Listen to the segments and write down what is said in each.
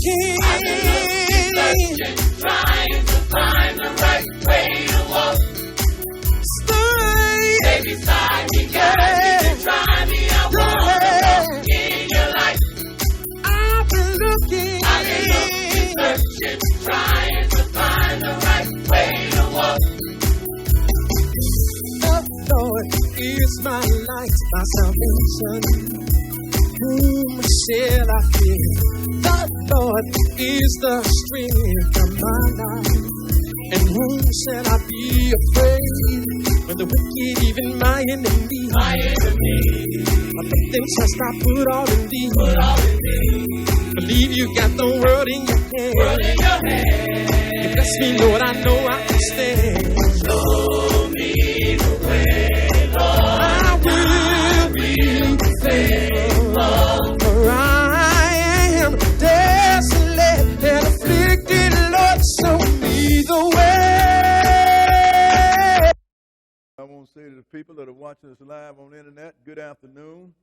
I've been looking, searching, trying to find the right way to walk. Stay beside me, guide me, and try me. I want to walk in your light. I've been looking, searching, trying to find the right way to walk. The Lord is my light, my salvation. Whom shall I fear? The Lord is the strength of my life. And whom shall I be afraid? When the wicked, even my enemy, nothing shall stop, put all in thee. Believe you got the world in your hand. You bless me, Lord, I know I can stand. Show me the way, Lord. I will be faithful. For I am desolate and afflicted, Lord, show me the way. I want to say to the people that are watching us live on the internet, good afternoon.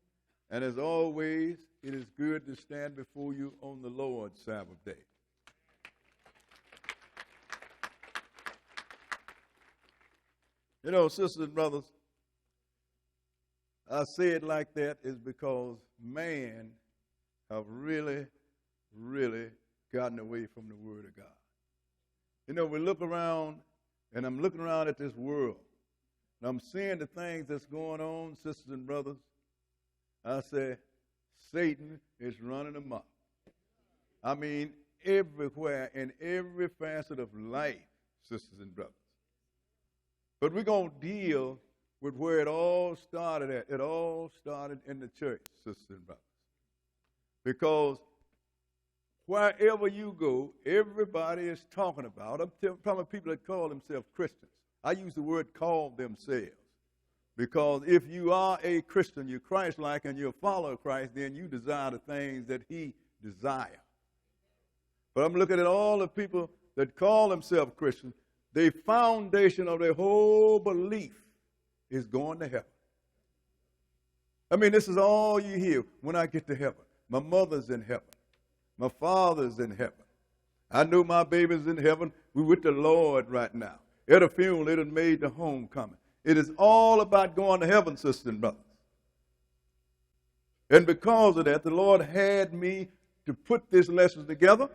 And as always, it is good to stand before you on the Lord's Sabbath day. You know, sisters and brothers, I say it like that is because man have really, really gotten away from the Word of God. You know, we look around, and I'm looking around at this world, and I'm seeing the things that's going on, sisters and brothers. I say, Satan is running amok. I mean, everywhere, in every facet of life, sisters and brothers. But we're going to deal with where it all started at. It all started in the church, sisters and brothers. Because wherever you go, everybody is talking about. I'm talking about people that call themselves Christians. I use the word call themselves. Because if you are a Christian, you're Christ-like, and you're a follower of Christ, then you desire the things that he desires. But I'm looking at all the people that call themselves Christians. The foundation of their whole belief is going to heaven. I mean, this is all you hear when I get to heaven. My mother's in heaven. My father's in heaven. I know my baby's in heaven. We're with the Lord right now. At a funeral, it had made the homecoming. It is all about going to heaven, sisters and brothers. And because of that, the Lord had me to put this lesson together,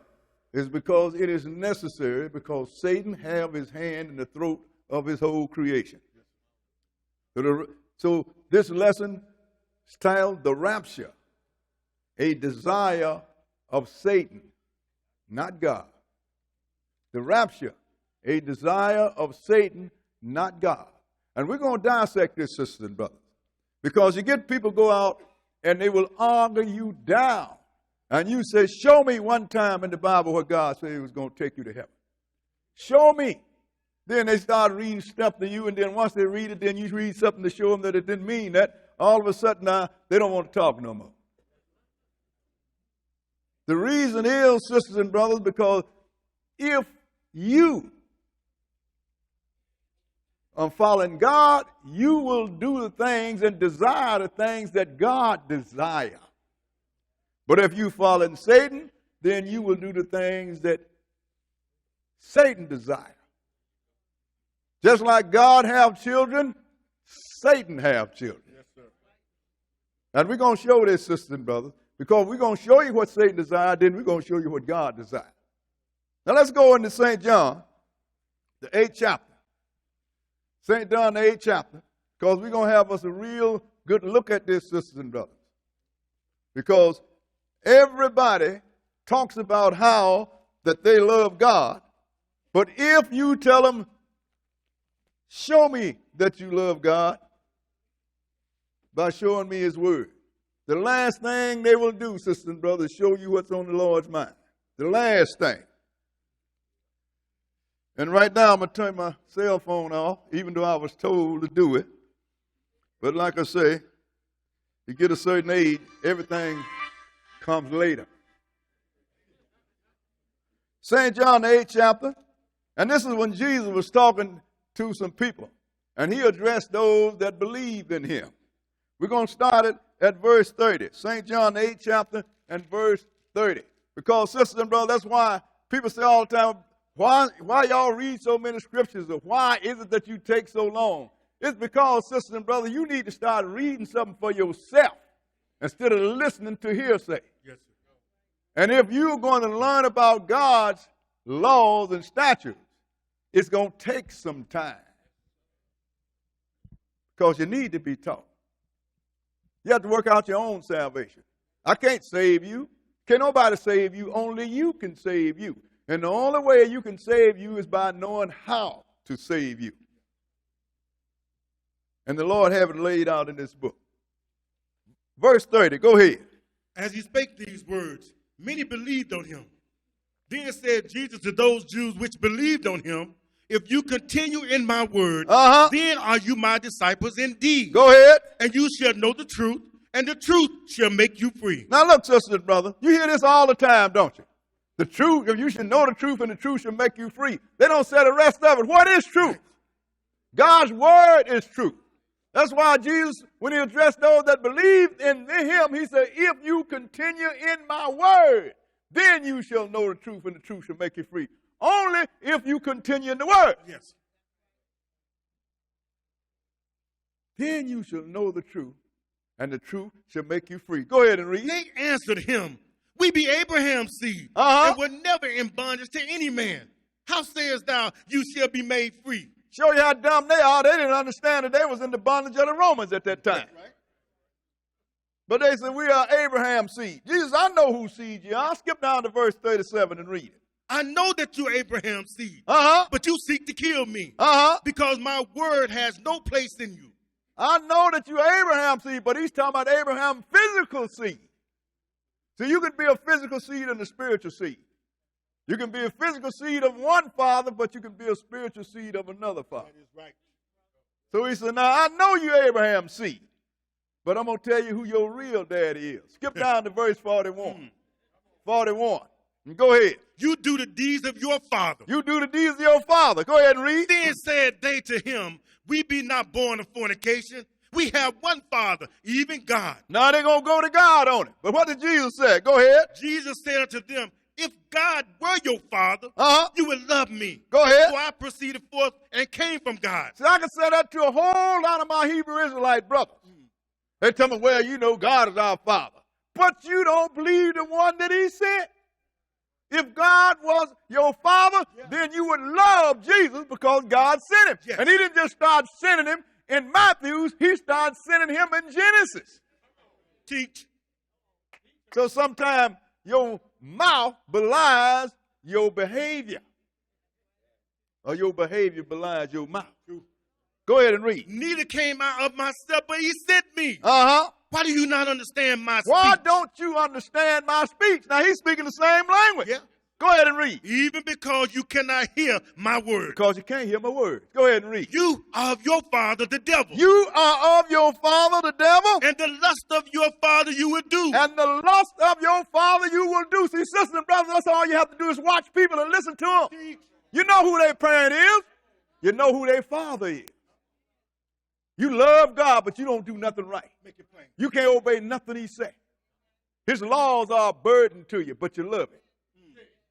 is because it is necessary, because Satan have his hand in the throat of his whole creation. So this lesson is titled The Rapture, a desire of Satan, not God. The rapture, a desire of Satan, not God. And we're going to dissect this, sisters and brothers, because you get people go out and they will argue you down. And you say, show me one time in the Bible where God said he was going to take you to heaven. Show me. Then they start reading stuff to you, and then once they read it, then you read something to show them that it didn't mean that. All of a sudden now, they don't want to talk no more. The reason is, sisters and brothers, because if you are following God, you will do the things and desire the things that God desires. But if you follow Satan, then you will do the things that Satan desires. Just like God have children, Satan have children. Yes, sir. And we're going to show this, sisters and brothers, because we're going to show you what Satan desires, then we're going to show you what God desires. Now let's go into St. John, the 8th chapter. St. John, the 8th chapter, because we're going to have us a real good look at this, sisters and brothers. Because everybody talks about how that they love God, but if you tell them, show me that you love God by showing me his word, the last thing they will do, sisters and brothers, is show you what's on the Lord's mind. The last thing. And right now I'm going to turn my cell phone off, even though I was told to do it. But like I say, you get a certain age, everything comes later. St. John, the 8th chapter, and this is when Jesus was talking to some people, and he addressed those that believed in him. We're going to start it at verse 30. St. John, the 8th chapter, and verse 30. Because, sisters and brothers, that's why people say all the time, why y'all read so many scriptures, or why is it that you take so long? It's because, sisters and brothers, you need to start reading something for yourself instead of listening to hearsay. Yes, sir. And if you're going to learn about God's laws and statutes, it's going to take some time. Because you need to be taught. You have to work out your own salvation. I can't save you. Can't nobody save you. Only you can save you. And the only way you can save you is by knowing how to save you. And the Lord have it laid out in this book. Verse 30, go ahead. As he spake these words, many believed on him. Then said Jesus to those Jews which believed on him, if you continue in my word, then are you my disciples indeed. Go ahead. And you shall know the truth, and the truth shall make you free. Now look, sisters and brothers, you hear this all the time, don't you? The truth, if you should know the truth, and the truth shall make you free. They don't say the rest of it. What is truth? God's word is truth. That's why Jesus, when he addressed those that believed in him, he said, if you continue in my word, then you shall know the truth, and the truth shall make you free. Only if you continue in the word. Yes. Then you shall know the truth, and the truth shall make you free. Go ahead and read. They answered him, we be Abraham's seed, and were never in bondage to any man. How sayest thou, you shall be made free? Show you how dumb they are. They didn't understand that they was in the bondage of the Romans at that time. Right. But they said, we are Abraham's seed. Jesus, I know whose seed you are. Skip down to verse 37 and read it. I know that you're Abraham's seed, but you seek to kill me because my word has no place in you. I know that you're Abraham's seed, but he's talking about Abraham's physical seed. So you can be a physical seed and a spiritual seed. You can be a physical seed of one father, but you can be a spiritual seed of another father. That is right. So he said, now I know you're Abraham's seed, but I'm going to tell you who your real daddy is. Skip down to verse 41. 41. And go ahead. You do the deeds of your father. You do the deeds of your father. Go ahead and read. Then said they to him, we be not born of fornication. We have one Father, even God. Now they're going to go to God on it. But what did Jesus say? Go ahead. Jesus said unto them, if God were your Father, you would love me. Go ahead. For I proceeded forth and came from God. See, I can say that to a whole lot of my Hebrew Israelite brothers. They tell me, well, you know, God is our Father. But you don't believe the one that he sent. If God was your Father, then you would love Jesus because God sent him. Yes. And he didn't just start sending him in Matthew's, he started sending him in Genesis. Teach. So sometimes your mouth belies your behavior. Or your behavior belies your mouth. Go ahead and read. Neither came I of myself, but he sent me. Why do you not understand my speech? Why don't you understand my speech? Now he's speaking the same language. Yeah. Go ahead and read. Even because you cannot hear my word. Because you can't hear my words. Go ahead and read. You are of your father, the devil. You are of your father, the devil. And the lust of your father you will do. And the lust of your father you will do. See, sisters and brothers, that's all you have to do is watch people and listen to them. You know who their parent is. You know who their father is. You love God, but you don't do nothing right. Make it plain. You can't obey nothing he said. His laws are a burden to you, but you love it.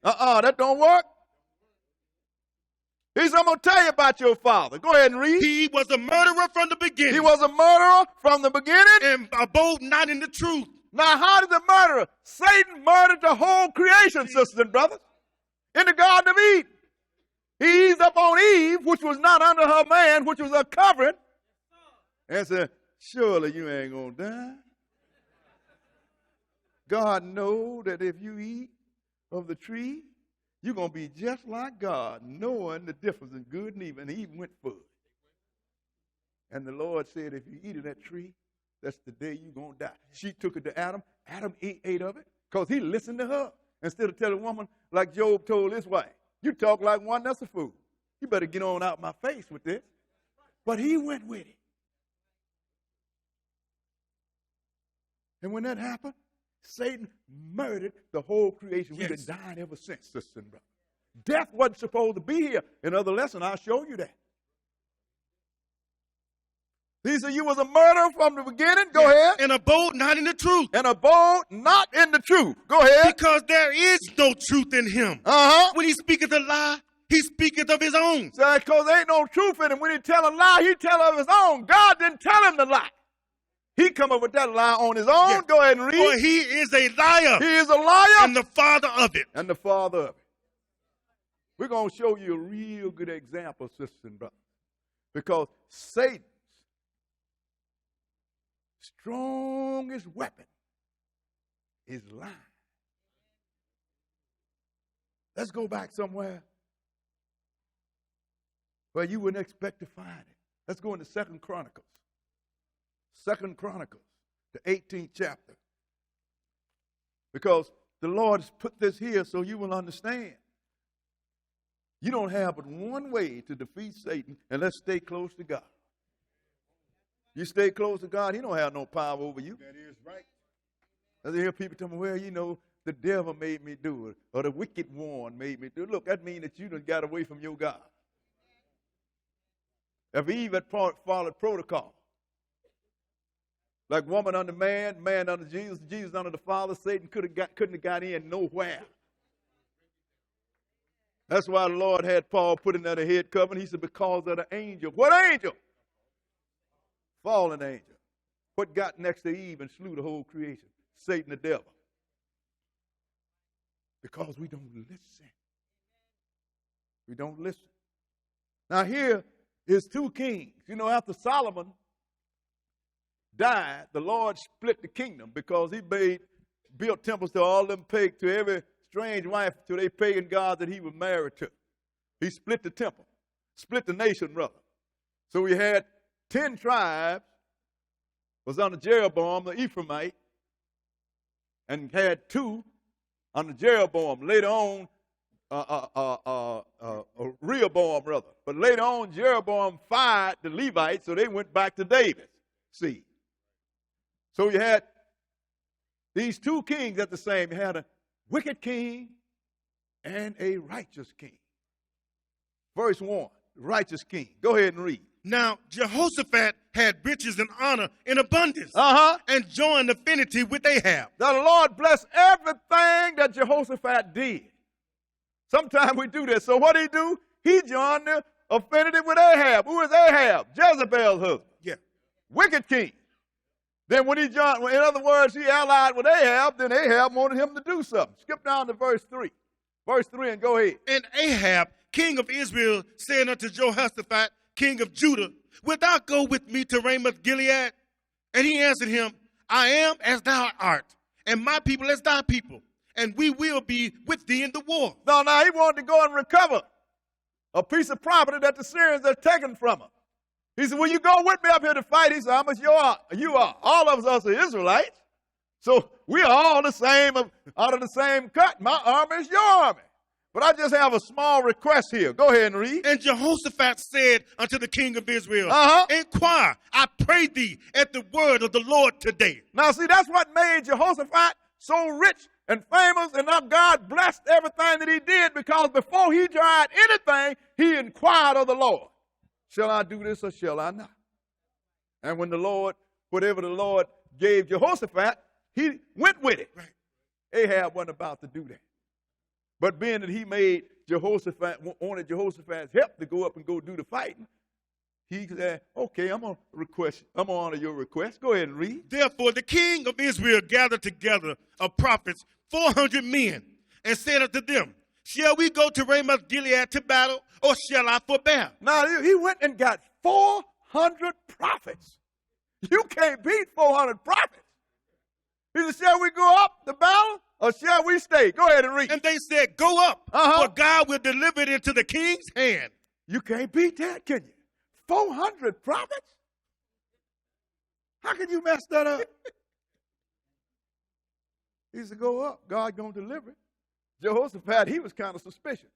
That don't work. He said, I'm going to tell you about your father. Go ahead and read. He was a murderer from the beginning. He was a murderer from the beginning. And abode not in the truth. Now, how did the murderer? Satan murdered the whole creation, sisters and brothers, in the Garden of Eden. He eased up on Eve, which was not under her man, which was a covering, and said, surely you ain't going to die. God knows that if you eat of the tree, you're going to be just like God, knowing the difference in good and evil. And Eve went for it. And the Lord said, if you eat of that tree, that's the day you're going to die. She took it to Adam. Adam ate of it because he listened to her. Instead of telling a woman like Job told his wife, you talk like one that's a fool. You better get on out my face with this. But he went with it. And when that happened, Satan murdered the whole creation. We've been dying ever since, sister and brother. Death wasn't supposed to be here. In another lesson, I'll show you that. He said, you was a murderer from the beginning. Go ahead. And abode not in the truth. And abode not in the truth. Go ahead. Because there is no truth in him. When he speaketh a lie, he speaketh of his own. So because there ain't no truth in him. When he tell a lie, he tell of his own. God didn't tell him to lie. He come up with that lie on his own. Yes. Go ahead and read. For he is a liar. He is a liar. And the father of it. And the father of it. We're going to show you a real good example, sisters and brothers. Because Satan's strongest weapon is lying. Let's go back somewhere where you wouldn't expect to find it. Let's go into 2 Chronicles. 2 Chronicles, the 18th chapter. Because the Lord has put this here so you will understand. You don't have but one way to defeat Satan, and let's stay close to God. You stay close to God, he don't have no power over you. That is right. I hear people tell me, well, you know, the devil made me do it, or the wicked one made me do it. Look, that means that you done got away from your God. If Eve had followed protocol, like woman under man, man under Jesus, Jesus under the Father, Satan couldn't have got in nowhere. That's why the Lord had Paul put in that head covering. He said, because of the angel. What angel? Fallen angel. What got next to Eve and slew the whole creation? Satan the devil. Because we don't listen. We don't listen. Now here is two kings. You know, after Solomon died, the Lord split the kingdom because he built temples to all them pagan, to every strange wife, to their pagan gods that he was married to. He split the temple, split the nation, brother. So we had 10 tribes, was under Jeroboam, the Ephraimite, and had 2 under Jeroboam. Later on, Rehoboam, brother. But later on, Jeroboam fired the Levites, so they went back to David's seed. So you had these 2 kings at the same. You had a wicked king and a righteous king. Verse 1, righteous king. Go ahead and read. Now, Jehoshaphat had riches and honor in abundance and joined affinity with Ahab. Now, the Lord bless everything that Jehoshaphat did. Sometimes we do this. So what did he do? He joined the affinity with Ahab. Who is Ahab? Jezebel's husband. Yeah. Wicked king. Then when he joined, in other words, he allied with Ahab, then Ahab wanted him to do something. Skip down to verse 3. Verse 3 and go ahead. And Ahab, king of Israel, said unto Jehoshaphat, king of Judah, wilt thou go with me to Ramoth Gilead? And he answered him, I am as thou art, and my people as thy people, and we will be with thee in the war. No, he wanted to go and recover a piece of property that the Syrians had taken from him. He said, will you go with me up here to fight? He said, how much you are? All of us are Israelites. So we are all the same, out of the same cut. My army is your army. But I just have a small request here. Go ahead and read. And Jehoshaphat said unto the king of Israel, inquire, I pray thee, at the word of the Lord today. Now see, that's what made Jehoshaphat so rich and famous, and now God blessed everything that he did, because before he tried anything, he inquired of the Lord. Shall I do this or shall I not? And when the Lord, whatever the Lord gave Jehoshaphat, he went with it. Right. Ahab wasn't about to do that. But being that he made wanted Jehoshaphat's help to go up and go do the fighting, he said, okay, I'm going to honor your request. Go ahead and read. Therefore the king of Israel gathered together of prophets 400 men, and said unto them, shall we go to Ramoth Gilead to battle, or shall I forbear? Now he went and got 400 prophets. You can't beat 400 prophets. He said, shall we go up to battle, or shall we stay? Go ahead and read. And they said, go up, for God will deliver it into the king's hand. You can't beat that, can you? 400 prophets? How can you mess that up? He said, go up. God going to deliver it. Jehoshaphat, he was kind of suspicious.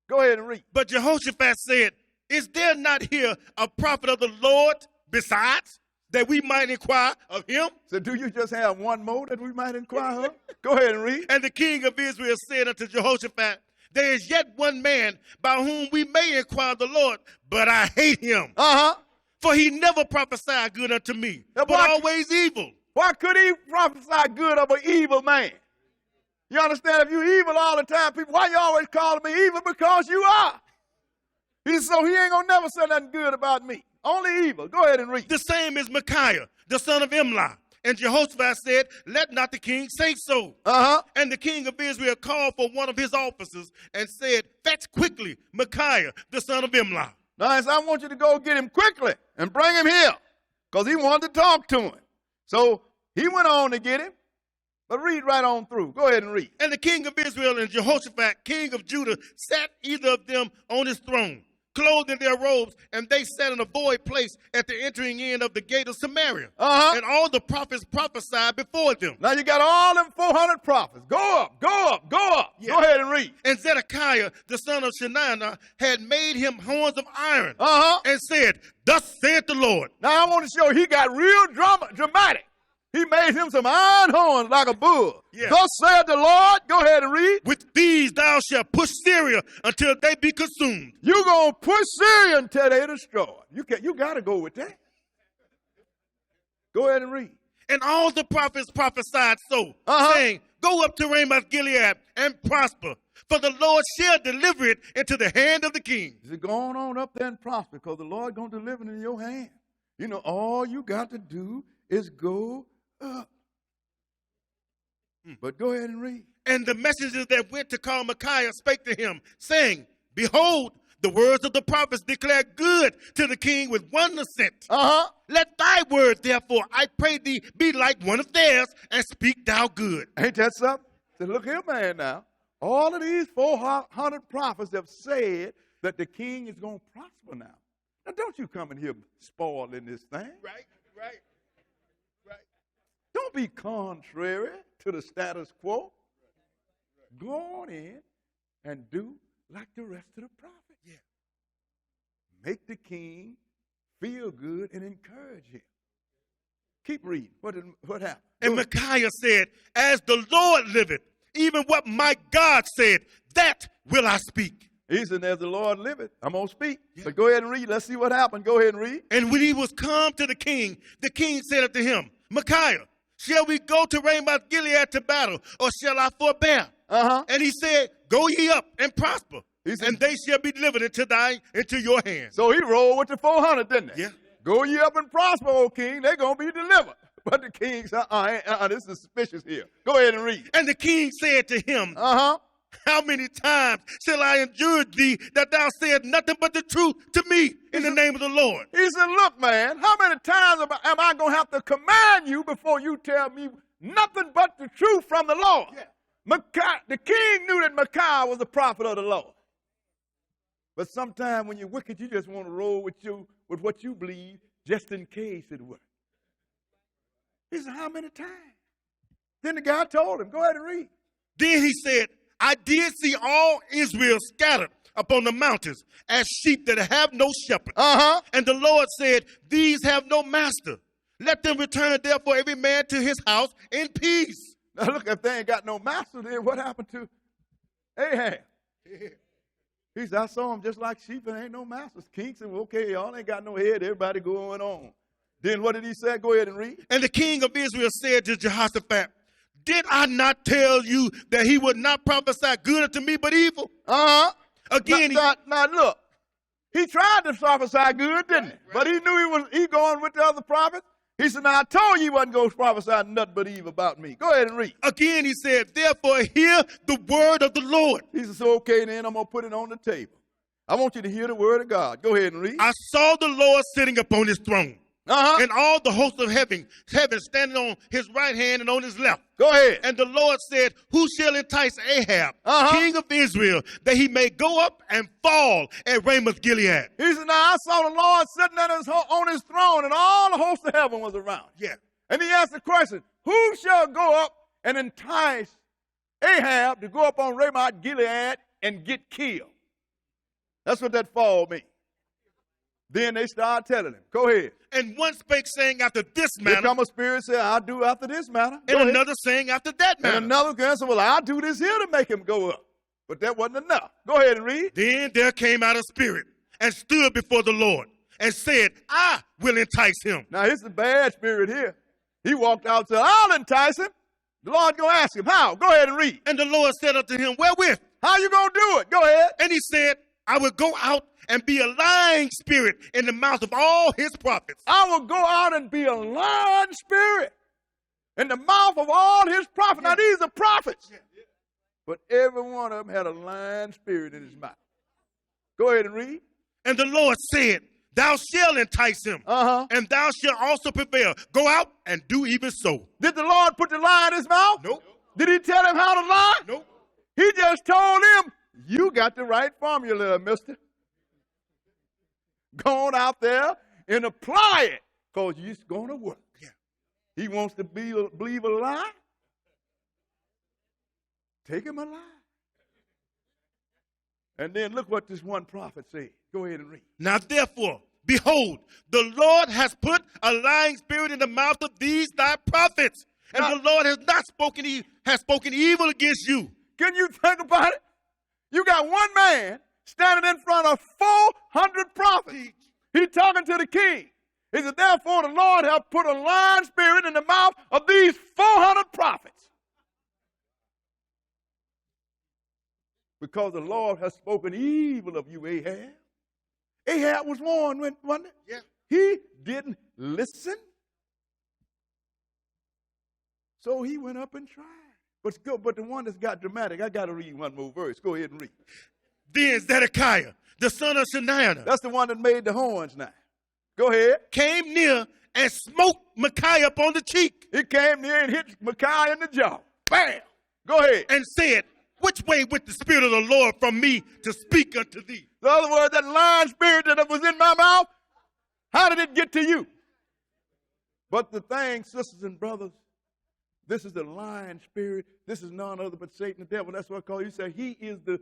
Go ahead and read. But Jehoshaphat said, is there not here a prophet of the Lord besides, that we might inquire of him? So do you just have one more that we might inquire of? Go ahead and read. And the king of Israel said unto Jehoshaphat, there is yet one man by whom we may inquire of the Lord, but I hate him. For he never prophesied good unto me, Now, but always evil. Why could he prophesy good of an evil man? You understand? If you're evil all the time, people, why you always calling me evil? Because you are. So he ain't going to never say nothing good about me. Only evil. Go ahead and read. The same is Micaiah, the son of Imlah. And Jehoshaphat said, let not the king say so. And the king of Israel called for one of his officers and said, fetch quickly Micaiah, the son of Imlah. Now, I want you to go get him quickly and bring him here because he wanted to talk to him. So he went on to get him. But read right on through. Go ahead and read. And the king of Israel and Jehoshaphat, king of Judah, sat either of them on his throne, clothed in their robes, and they sat in a void place at the entering in of the gate of Samaria. And all the prophets prophesied before them. Now you got all them 400 prophets. Go up, go up, go up. Yeah. Go ahead and read. And Zedekiah, the son of Shaniah, had made him horns of iron and said, thus saith the Lord. Now I want to show you, he got real dramatic. He made him some iron horns like a bull. Yeah. Thus said the Lord. Go ahead and read. With these thou shalt push Syria until they be consumed. You're going to push Syria until they destroyed. You got to go with that. Go ahead and read. And all the prophets prophesied so, saying, go up to Ramoth Gilead and prosper, for the Lord shall deliver it into the hand of the king. Is it going on up there and prosper, because the Lord going to deliver it in your hand. You know, all you got to do is go up. But go ahead and read. And the messengers that went to call Micaiah spake to him, saying, behold, the words of the prophets declare good to the king with one assent. Let thy word, therefore, I pray thee, be like one of theirs, and speak thou good. Ain't that something? So look here, man, now. All of these 400 prophets have said that the king is going to prosper now. Now, don't you come in here spoiling this thing. Right. Don't be contrary to the status quo. Go on in and do like the rest of the prophets. Yeah. Make the king feel good and encourage him. Keep reading. What happened? And Micaiah said, as the Lord liveth, even what my God said, that will I speak. He said, as the Lord liveth, I'm going to speak. Yeah. But go ahead and read. Let's see what happened. Go ahead and read. And when he was come to the king said unto him, Micaiah, shall we go to Ramoth Gilead to battle, or shall I forbear? And he said, go ye up and prosper, and they shall be delivered into your hands. So he rolled with the 400, didn't he? Yeah. Go ye up and prosper, O king. They're going to be delivered. But the king said, this is suspicious here. Go ahead and read. And the king said to him, how many times shall I endure thee that thou sayest nothing but the truth to me in the name of the Lord? He said, look, man, how many times am I going to have to command you before you tell me nothing but the truth from the Lord? Yeah. The king knew that Micaiah was the prophet of the Lord. But sometimes when you're wicked, you just want to roll with what you believe just in case it works. He said, how many times? Then the guy told him, go ahead and read. Then he said, I did see all Israel scattered upon the mountains as sheep that have no shepherd. And the Lord said, these have no master. Let them return, therefore, every man to his house in peace. Now look, if they ain't got no master, then what happened to Ahab? He said, I saw him just like sheep and ain't no masters. King said, well, okay, y'all ain't got no head. Everybody going on. Then what did he say? Go ahead and read. And the king of Israel said to Jehoshaphat, did I not tell you that he would not prophesy good unto me but evil? Again, now look, he tried to prophesy good, didn't he? Right. But he knew he going with the other prophets. He said, now I told you he wasn't going to prophesy nothing but evil about me. Go ahead and read. Again, he said, therefore hear the word of the Lord. He said, so okay, then I'm going to put it on the table. I want you to hear the word of God. Go ahead and read. I saw the Lord sitting upon his throne. And all the hosts of heaven standing on his right hand and on his left. Go ahead. And the Lord said, who shall entice Ahab, king of Israel, that he may go up and fall at Ramoth Gilead? He said, now I saw the Lord sitting on his throne, and all the hosts of heaven was around. Yeah. And he asked the question, who shall go up and entice Ahab to go up on Ramoth Gilead and get killed? That's what that fall means. Then they started telling him. Go ahead. And one spake saying after this manner. Here come a spirit said, I'll do after this manner. And another saying after that manner. And another guy said, well, I'll do this here to make him go up. But that wasn't enough. Go ahead and read. Then there came out a spirit and stood before the Lord. and said, I will entice him. Now, it's a bad spirit here. He walked out and said, I'll entice him. The Lord going to ask him, how? Go ahead and read. And the Lord said unto him, wherewith? How you going to do it? Go ahead. And he said, I will go out and be a lying spirit in the mouth of all his prophets. I will go out and be a lying spirit in the mouth of all his prophets. Now, these are prophets. But every one of them had a lying spirit in his mouth. Go ahead and read. And the Lord said, thou shalt entice him, and thou shalt also prevail. Go out and do even so. Did the Lord put the lie in his mouth? Nope. Did he tell him how to lie? Nope. He just told him, you got the right formula, mister. Go on out there and apply it, because it's going to work. Yeah. He wants to believe a lie. Take him a lie. And then look what this one prophet said. Go ahead and read. Now therefore, behold, the Lord has put a lying spirit in the mouth of these thy prophets, and now, the Lord has not spoken evil against you. Can you think about it? You got one man standing in front of 400 prophets. He's talking to the king. He said, therefore the Lord hath put a lying spirit in the mouth of these 400 prophets. Because the Lord has spoken evil of you, Ahab. Ahab was warned, wasn't it? Yeah. He didn't listen. So he went up and tried. But the one that's got dramatic, I got to read one more verse. Go ahead and read. Then Zedekiah, the son of Shaniah, that's the one that made the horns now. Go ahead. Came near and smote Micaiah upon the cheek. He came near and hit Micaiah in the jaw. Bam! Go ahead. And said, which way went the Spirit of the Lord from me to speak unto thee? In other words, that lying spirit that was in my mouth, how did it get to you? But the thing, sisters and brothers, this is the lying spirit. This is none other but Satan, the devil. That's what I call you. Say he is the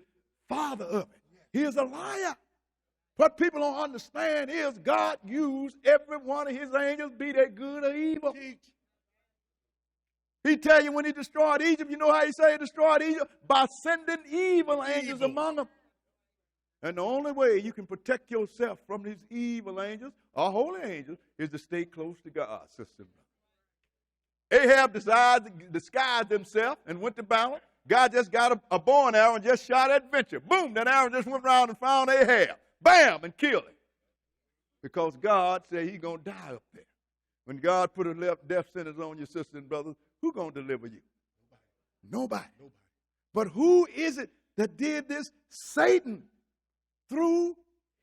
father of it. He is a liar. What people don't understand is God used every one of his angels, be they good or evil. He tell you when he destroyed Egypt, you know how he say he destroyed Egypt? By sending evil angels among them. And the only way you can protect yourself from these evil angels, or holy angels, is to stay close to God, sister. Ahab disguised himself and went to battle. God just got a bow and arrow and just shot at venture. Boom, that arrow just went around and found Ahab. Bam, and killed him. Because God said he's going to die up there. When God put a death sentence on your sisters and brothers, who's going to deliver you? Nobody. But who is it that did this? Satan, through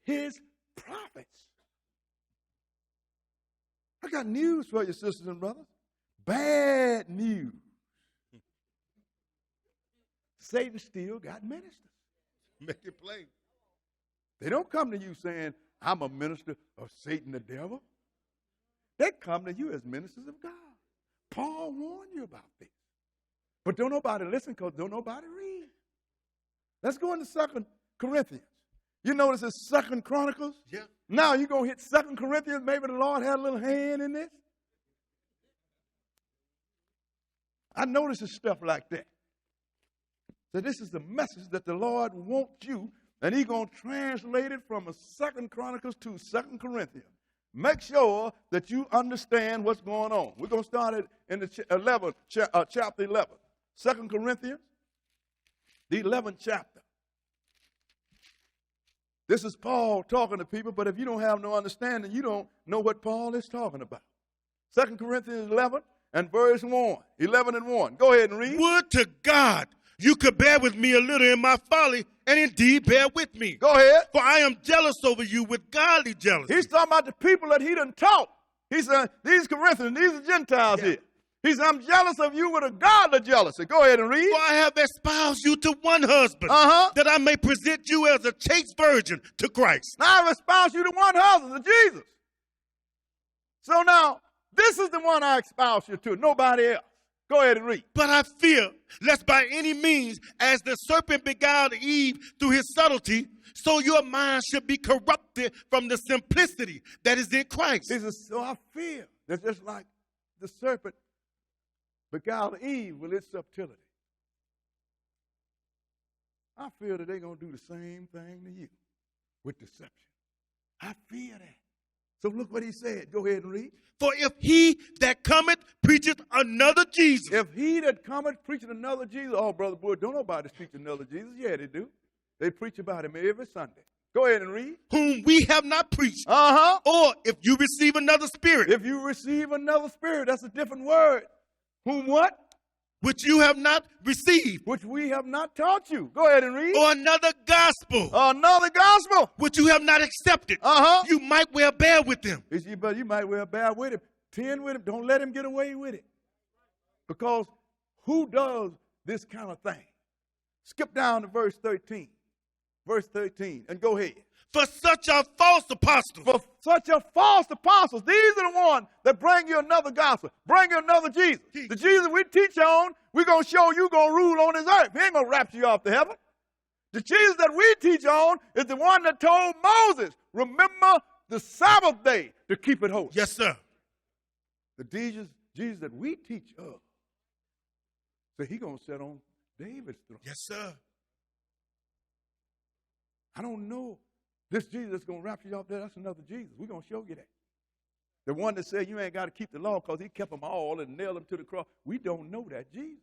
his prophets. I got news for you, sisters and brothers. Bad news. Satan still got ministers. Make it plain. They don't come to you saying, I'm a minister of Satan the devil. They come to you as ministers of God. Paul warned you about this. But don't nobody listen because don't nobody read. Let's go into 2 Corinthians. You notice it's 2 Chronicles? Yeah. Now you're going to hit 2 Corinthians. Maybe the Lord had a little hand in this. I notice it's stuff like that. So this is the message that the Lord wants you, and he's going to translate it from 2 Chronicles to 2 Corinthians. Make sure that you understand what's going on. We're going to start it in the chapter 11. 2 Corinthians, the 11th chapter. This is Paul talking to people, but if you don't have no understanding, you don't know what Paul is talking about. 2 Corinthians 11 and verse 1. 11 and 1. Go ahead and read. Would to God you could bear with me a little in my folly, and indeed bear with me. Go ahead. For I am jealous over you with godly jealousy. He's talking about the people that he done taught. He said, these Corinthians, these are Gentiles here. He said, I'm jealous of you with a godly jealousy. Go ahead and read. For I have espoused you to one husband, that I may present you as a chaste virgin to Christ. Now I've espoused you to one husband, to Jesus. So now, this is the one I espouse you to, nobody else. Go ahead and read. But I fear, lest by any means, as the serpent beguiled Eve through his subtlety, so your mind should be corrupted from the simplicity that is in Christ. He says, so I fear that just like the serpent beguiled Eve with its subtlety, I fear that they're going to do the same thing to you with deception. I fear that. So look what he said. Go ahead and read. For if he that cometh preacheth another Jesus. If he that cometh preacheth another Jesus. Oh, Brother Boy, don't nobody preach another Jesus. Yeah, they do. They preach about him every Sunday. Go ahead and read. Whom we have not preached. Uh-huh. Or if you receive another spirit. If you receive another spirit, that's a different word. Whom what? Which you have not received. Which we have not taught you. Go ahead and read. Or another gospel. Another gospel. Which you have not accepted. Uh-huh. You might well bear with them. But you might well bear with him. Tend with him. Don't let him get away with it. Because who does this kind of thing? Skip down to verse 13. Verse 13. And go ahead. For such are false apostles. For such are false apostles. These are the ones that bring you another gospel. Bring you another Jesus. The Jesus we teach on, we're going to show you going to rule on this earth. He ain't going to rapture you off to heaven. The Jesus that we teach on is the one that told Moses, remember the Sabbath day to keep it holy. Yes, sir. The Jesus that we teach of. So he's going to sit on David's throne. Yes, sir. I don't know. This Jesus that's going to rapture you off there, that's another Jesus. We're going to show you that. The one that said you ain't got to keep the law because he kept them all and nailed them to the cross. We don't know that Jesus.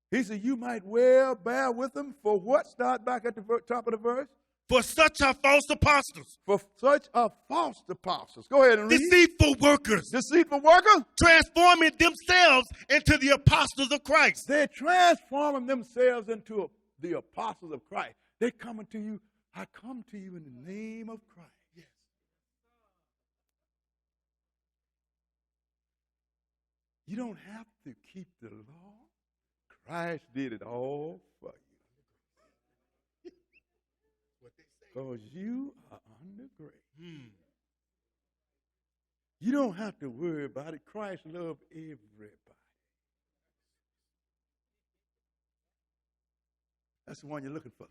He said you might well bear with them for what? Start back at the top of the verse. For such are false apostles. For such are false apostles. Go ahead and read. Deceitful workers. Deceitful workers. Transforming themselves into the apostles of Christ. They're transforming themselves into the apostles of Christ. They're coming to you. I come to you in the name of Christ. Yes. You don't have to keep the law. Christ did it all for you. Because you are under grace. You don't have to worry about it. Christ loved everybody. That's the one you're looking for.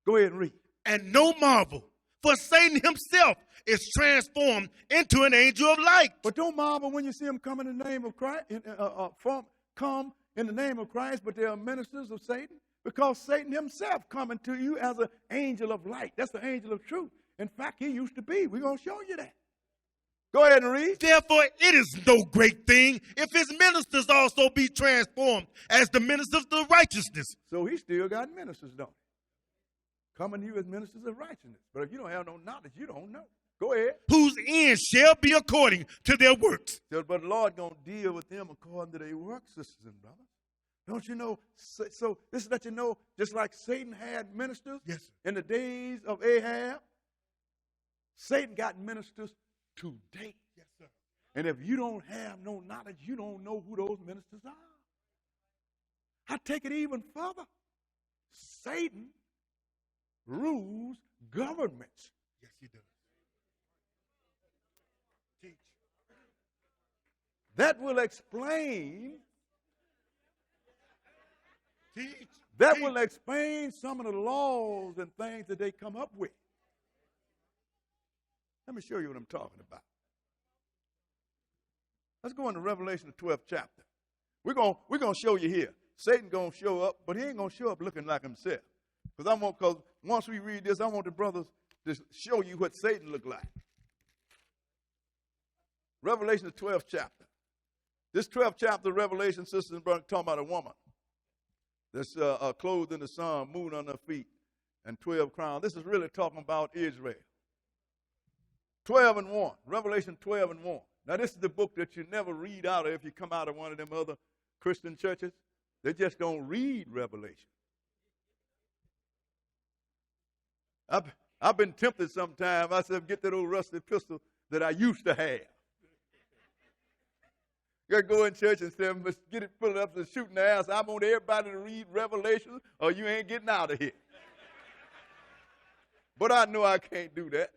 Go ahead and read. And no marvel, for Satan himself is transformed into an angel of light. But don't marvel when you see him come in the name of Christ, come in the name of Christ, but they are ministers of Satan. Because Satan himself coming to you as an angel of light. That's the angel of truth. In fact, he used to be. We're going to show you that. Go ahead and read. Therefore, it is no great thing if his ministers also be transformed as the ministers of righteousness. So he still got ministers, don't he? Coming to you as ministers of righteousness. But if you don't have no knowledge, you don't know. Go ahead. Whose end shall be according to their works. But the Lord going to deal with them according to their works, sisters and brothers. Don't you know? So this is let you know, just like Satan had ministers in the days of Ahab, Satan got ministers today. Yes, sir. And if you don't have no knowledge, you don't know who those ministers are. I take it even further. Satan rules governments. Yes, he does. Teach. That will explain. Teach. That will explain some of the laws and things that they come up with. Let me show you what I'm talking about. Let's go into Revelation, the 12th chapter. We're gonna show you here. Satan gonna show up, but he ain't gonna show up looking like himself. Because once we read this, I want the brothers to show you what Satan looked like. Revelation, the 12th chapter. This 12th chapter of Revelation, sisters and brothers, talking about a woman that's clothed in the sun, moon on her feet, and 12 crowns. This is really talking about Israel. 12 and 1. Revelation 12 and 1. Now, this is the book that you never read out of if you come out of one of them other Christian churches. They just don't read Revelation. I've been tempted sometimes. I said, get that old rusty pistol that I used to have. You got to go in church and say, get it, pull it up and shoot in the ass. I want everybody to read Revelation or you ain't getting out of here. But I know I can't do that.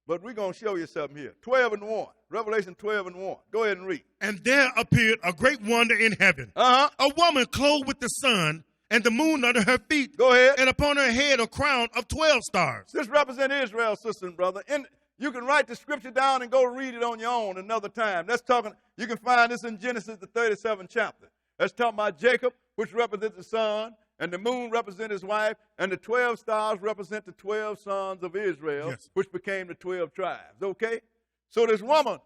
But we're going to show you something here. 12 and 1. Revelation 12 and 1. Go ahead and read. And there appeared a great wonder in heaven. Uh-huh. A woman clothed with the sun and the moon under her feet. Go ahead. And upon her head a crown of 12 stars. This represents Israel, sister and brother. You can write the scripture down and go read it on your own another time. You can find this in Genesis, the 37th chapter. That's talking about Jacob, which represents the sun, and the moon represent his wife, and the 12 stars represent the 12 sons of Israel, Yes. which became the 12 tribes. Okay? So this woman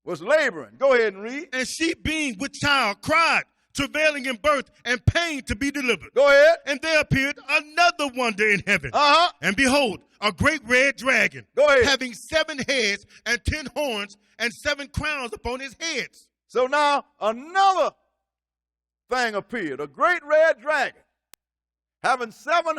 was laboring. Go ahead and read. And she, being with child, cried, travailing in birth, and pain to be delivered. Go ahead. And there appeared another wonder in heaven. Uh-huh. And behold, a great red dragon, Go ahead. having 7 heads and 10 horns and 7 crowns upon his heads. So now another thing appeared, a great red dragon, having 7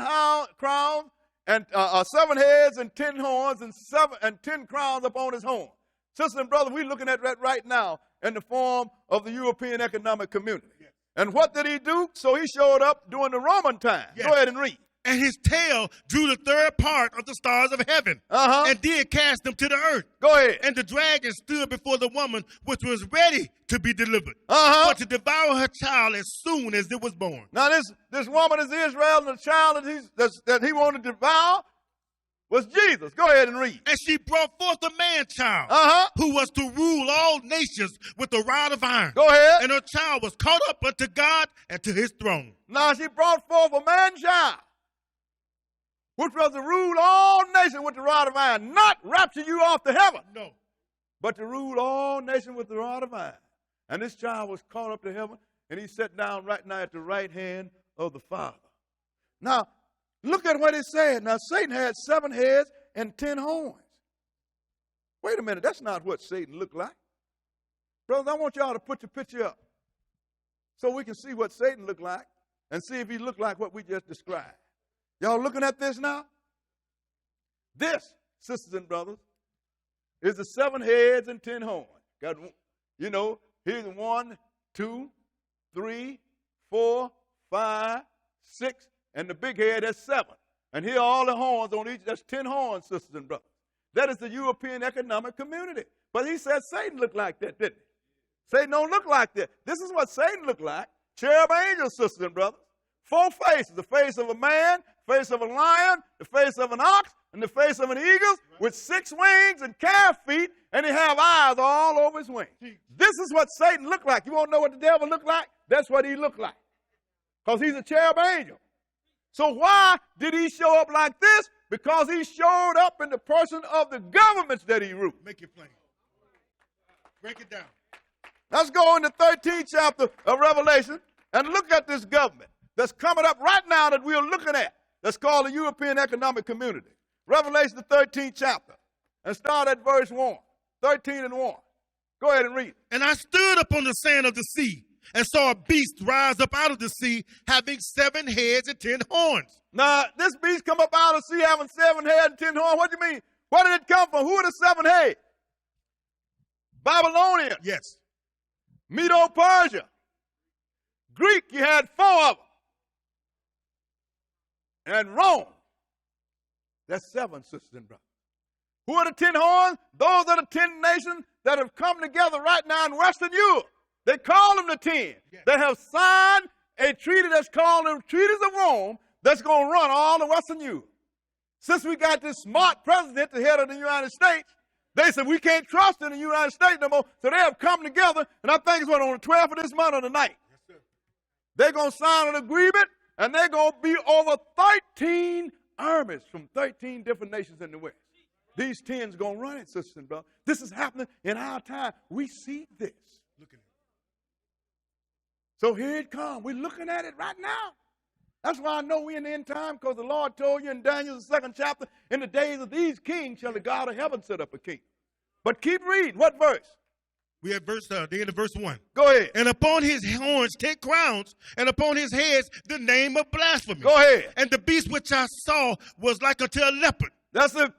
crowns and 7 heads and 10 horns and 10 crowns upon his horn. Sisters and brothers, we're looking at that right now in the form of the European Economic Community. Yes. And what did he do? So he showed up during the Roman time. Yes. Go ahead and read. And his tail drew the 3rd part of the stars of heaven, Uh-huh. and did cast them to the earth. Go ahead. And the dragon stood before the woman, which was ready to be delivered, Uh-huh. but to devour her child as soon as it was born. Now this woman is Israel, and the child that he wanted to devour was Jesus. Go ahead and read. And she brought forth a man-child, Uh-huh. who was to rule all nations with a rod of iron. Go ahead. And her child was caught up unto God and to his throne. Now she brought forth a man-child, which was to rule all nations with the rod of iron, not rapture you off to heaven, No. but to rule all nations with the rod of iron. And this child was caught up to heaven, and he sat down right now at the right hand of the Father. Now, look at what it said. Now, Satan had 7 heads and 10 horns. Wait a minute, that's not what Satan looked like. Brothers, I want y'all to put your picture up so we can see what Satan looked like and see if he looked like what we just described. Y'all looking at this now? This, sisters and brothers, is the 7 heads and 10 horns. Got, here's 1, 2, 3, 4, 5, 6, and the big head, that's 7. And here are all the horns on each, that's 10 horns, sisters and brothers. That is the European Economic Community. But he said Satan looked like that, didn't he? Satan don't look like that. This is what Satan looked like. Cherub angels, sisters and brothers. 4 faces, the face of a man, face of a lion, the face of an ox, and the face of an eagle with 6 wings and calf feet, and he have eyes all over his wings. This is what Satan looked like. You want to know what the devil looked like? That's what he looked like, because he's a cherub angel. So why did he show up like this? Because he showed up in the person of the governments that he ruled. Make it plain. Break it down. Let's go in the 13th chapter of Revelation and look at this government that's coming up right now that we're looking at. That's called the European Economic Community. Revelation, the 13th chapter, and start at verse 1. 13 and 1. Go ahead and read. And I stood upon the sand of the sea, and saw a beast rise up out of the sea, having 7 heads and 10 horns. Now, this beast come up out of the sea having 7 heads and 10 horns. What do you mean? Where did it come from? Who are the 7 heads? Babylonian. Yes. Medo-Persia. Greek, you had 4 of them. And Rome. That's 7, sisters and brothers. Who are the 10 horns? Those are the 10 nations that have come together right now in Western Europe. They call them the 10. Yes. They have signed a treaty that's called the Treaties of Rome that's going to run all of Western Europe. Since we got this smart president, the head of the United States, they said we can't trust in the United States no more, so they have come together, and I think it's on the 12th of this month or the 9th. Yes, sir. They're going to sign an agreement, and they're going to be over 13 armies from 13 different nations in the West. These 10's going to run it, sisters and brothers. This is happening in our time. We see this. Look at it. So here it comes. We're looking at it right now. That's why I know we're in the end time, because the Lord told you in Daniel, the 2nd chapter, in the days of these kings shall the God of heaven set up a king. But keep reading. What verse? We have the end of verse 1. Go ahead. And upon his horns 10 crowns, and upon his heads the name of blasphemy. Go ahead. And the beast which I saw was like unto a leopard. That's the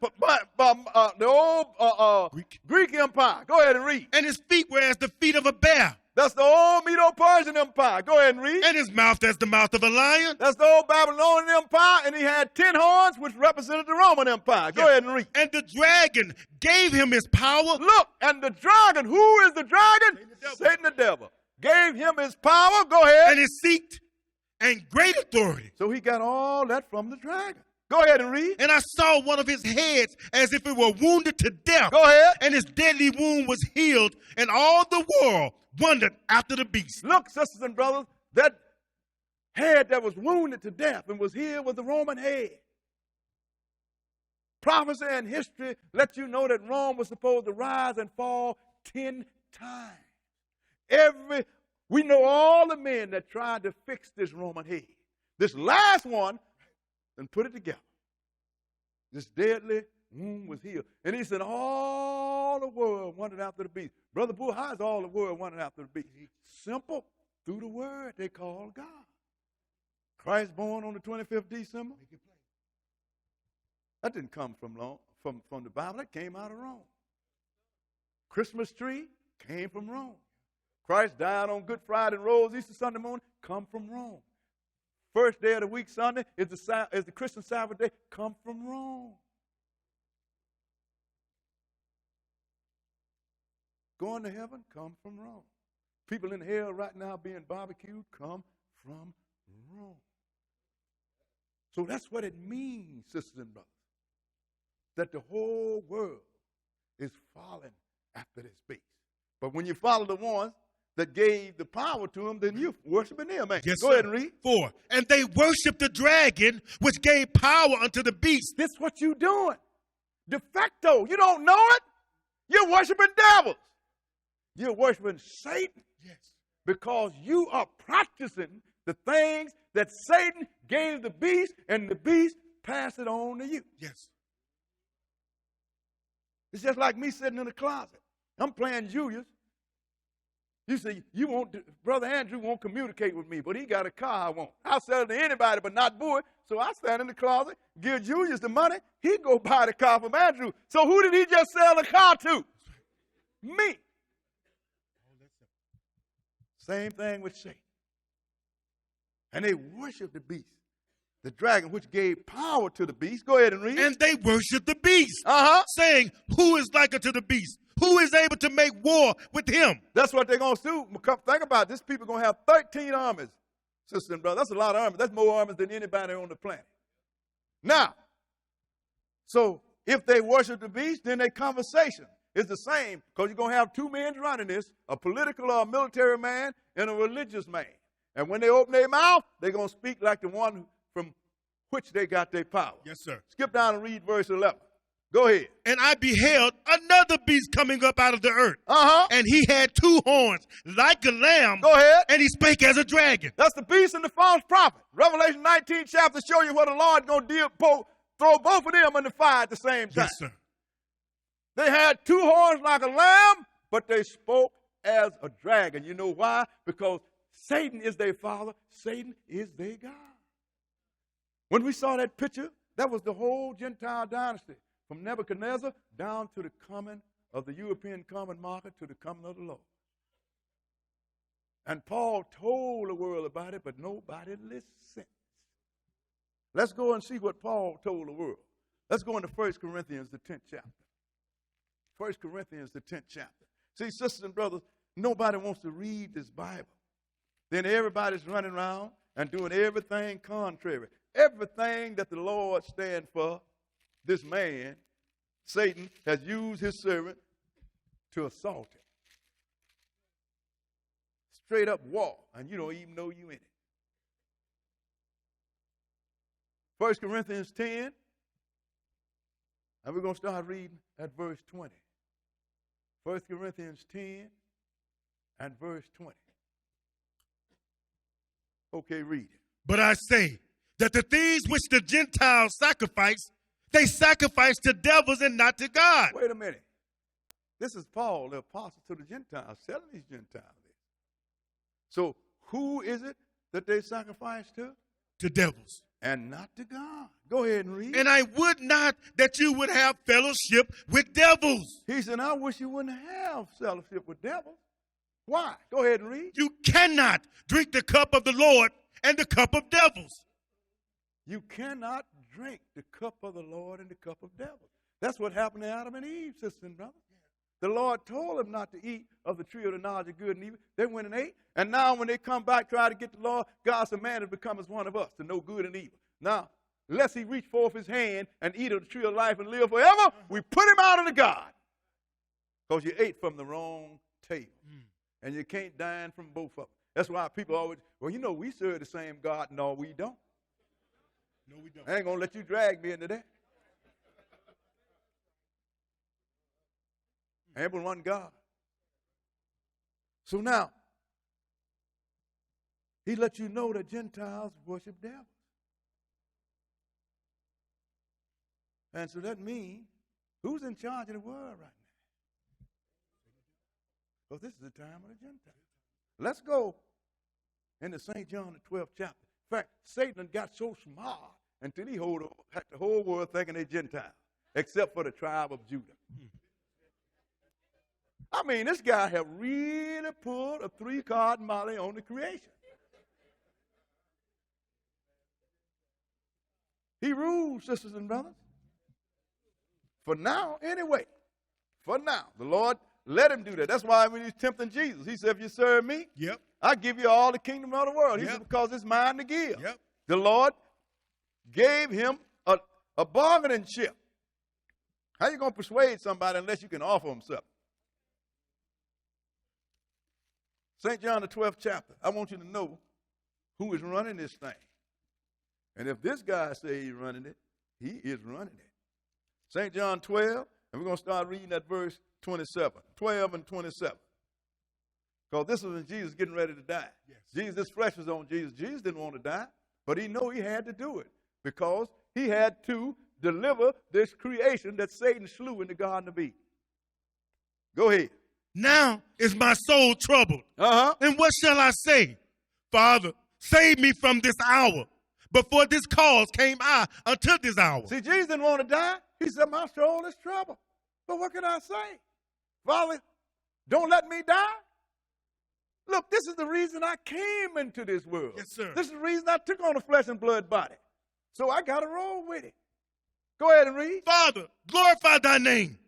old Greek Empire. Go ahead and read. And his feet were as the feet of a bear. That's the old Medo-Persian Empire. Go ahead and read. And his mouth as the mouth of a lion. That's the old Babylonian Empire, and he had 10 horns, which represented the Roman Empire. Go ahead and read. And the dragon gave him his power. Look, and the dragon, who is the dragon? Satan the devil. Gave him his power. Go ahead. And his seat and great authority. So he got all that from the dragon. Go ahead and read. And I saw one of his heads as if it were wounded to death. Go ahead. And his deadly wound was healed, and all the world wondered after the beast. Look, sisters and brothers, that head head that was wounded to death and was healed with the Roman head. Prophecy and history let you know that Rome was supposed to rise and fall 10 times. We know all the men that tried to fix this Roman head. This last one, and put it together. This deadly wound was healed. And he said, all the world wanted after the beast. Brother Bull, how is all the world wanted after the beast? Simple. Through the word they call God. Christ born on the 25th December. That didn't come from the Bible. That came out of Rome. Christmas tree came from Rome. Christ died on Good Friday and rose Easter Sunday morning, come from Rome. First day of the week, Sunday, is the Christian Sabbath day, come from Rome. Going to heaven, come from Rome. People in hell right now being barbecued, come from Rome. So that's what it means, sisters and brothers, that the whole world is following after this beast. But when you follow the ones that gave the power to him, then you're worshiping him, man. Yes, Go ahead and read. 4. And they worshiped the dragon, which gave power unto the beast. This is what you're doing. De facto. You don't know it. You're worshiping devils. You're worshiping Satan. Yes. Because you are practicing the things that Satan gave the beast, and the beast passed it on to you. Yes. It's just like me sitting in the closet. I'm playing Julius. You say, Brother Andrew won't communicate with me, but he got a car I want. I'll sell it to anybody but not Boy. So I stand in the closet, give Julius the money. He go buy the car from Andrew. So who did he just sell the car to? Me. Same thing with Satan. And they worship the beast, the dragon, which gave power to the beast. Go ahead and read. And they worship the beast, saying, who is like unto the beast? Who is able to make war with him? That's what they're going to do. Think about it. This people going to have 13 armies, sister and brother. That's a lot of armies. That's more armies than anybody on the planet. Now, so if they worship the beast, then their conversation is the same, because you're going to have two men running this, a political or a military man and a religious man. And when they open their mouth, they're going to speak like the one from which they got their power. Yes, sir. Skip down and read verse 11. Go ahead. And I beheld another beast coming up out of the earth. And he had 2 horns like a lamb. Go ahead. And he spake as a dragon. That's the beast and the false prophet. Revelation 19 chapter show you what the Lord going to throw both of them in the fire at the same time. Yes, sir. They had 2 horns like a lamb, but they spoke as a dragon. You know why? Because Satan is their father. Satan is their God. When we saw that picture, that was the whole Gentile dynasty, from Nebuchadnezzar down to the coming of the European common market to the coming of the Lord. And Paul told the world about it, but nobody listened. Let's go and see what Paul told the world. Let's go into 1 Corinthians, the 10th chapter. 1 Corinthians, the 10th chapter. See, sisters and brothers, nobody wants to read this Bible. Then everybody's running around and doing everything contrary. Everything that the Lord stands for, this man, Satan, has used his servant to assault him. Straight up war, and you don't even know you in it. 1 Corinthians 10, and we're going to start reading at verse 20. 1 Corinthians 10 and verse 20. Okay, read it. But I say that the things which the Gentiles sacrifice, they sacrifice to devils and not to God. Wait a minute. This is Paul, the apostle to the Gentiles, telling these Gentiles this. So who is it that they sacrifice to? To devils. And not to God. Go ahead and read. And I would not that you would have fellowship with devils. He said, I wish you wouldn't have fellowship with devils. Why? Go ahead and read. You cannot drink the cup of the Lord and the cup of devils. You cannot drink the cup of the Lord and the cup of devils. That's what happened to Adam and Eve, sisters and brothers. The Lord told them not to eat of the tree of the knowledge of good and evil. They went and ate. And now when they come back, try to get the Lord, God said, man has become as one of us to know good and evil. Now, unless he reach forth his hand and eat of the tree of life and live forever, we put him out of the garden. Because you ate from the wrong table. And you can't dine from both of them. That's why people always, well, you know, we serve the same God. No, we don't. No, we don't. I ain't going to let you drag me into that. Ain't but one God. So now, he let you know that Gentiles worship devils. And so that means, who's in charge of the world right now? Because this is the time of the Gentiles. Let's go into St. John, the 12th chapter. In fact, Satan got so smart until he had the whole world thinking they're Gentiles, except for the tribe of Judah. I mean, this guy have really pulled a 3-card Molly on the creation. He rules, sisters and brothers. For now, anyway. For now. The Lord let him do that. That's why when he's tempting Jesus, he said, if you serve me, I give you all the kingdom of the world. He said, because it's mine to give. The Lord gave him a bargaining chip. How you going to persuade somebody unless you can offer them something? St. John, the 12th chapter. I want you to know who is running this thing. And if this guy say he's running it, he is running it. St. John 12, and we're going to start reading at verse 27. 12 and 27. Because this was when Jesus was getting ready to die. Jesus, this flesh was on Jesus. Jesus didn't want to die, but he knew he had to do it because he had to deliver this creation that Satan slew in the Garden of Eden. Go ahead. Now is my soul troubled. And what shall I say? Father, save me from this hour. Before this cause came I until this hour. See, Jesus didn't want to die. He said, my soul is troubled. But what can I say? Father, don't let me die. Look, this is the reason I came into this world. Yes, sir. This is the reason I took on a flesh and blood body. So I got to roll with it. Go ahead and read. Father, glorify thy name.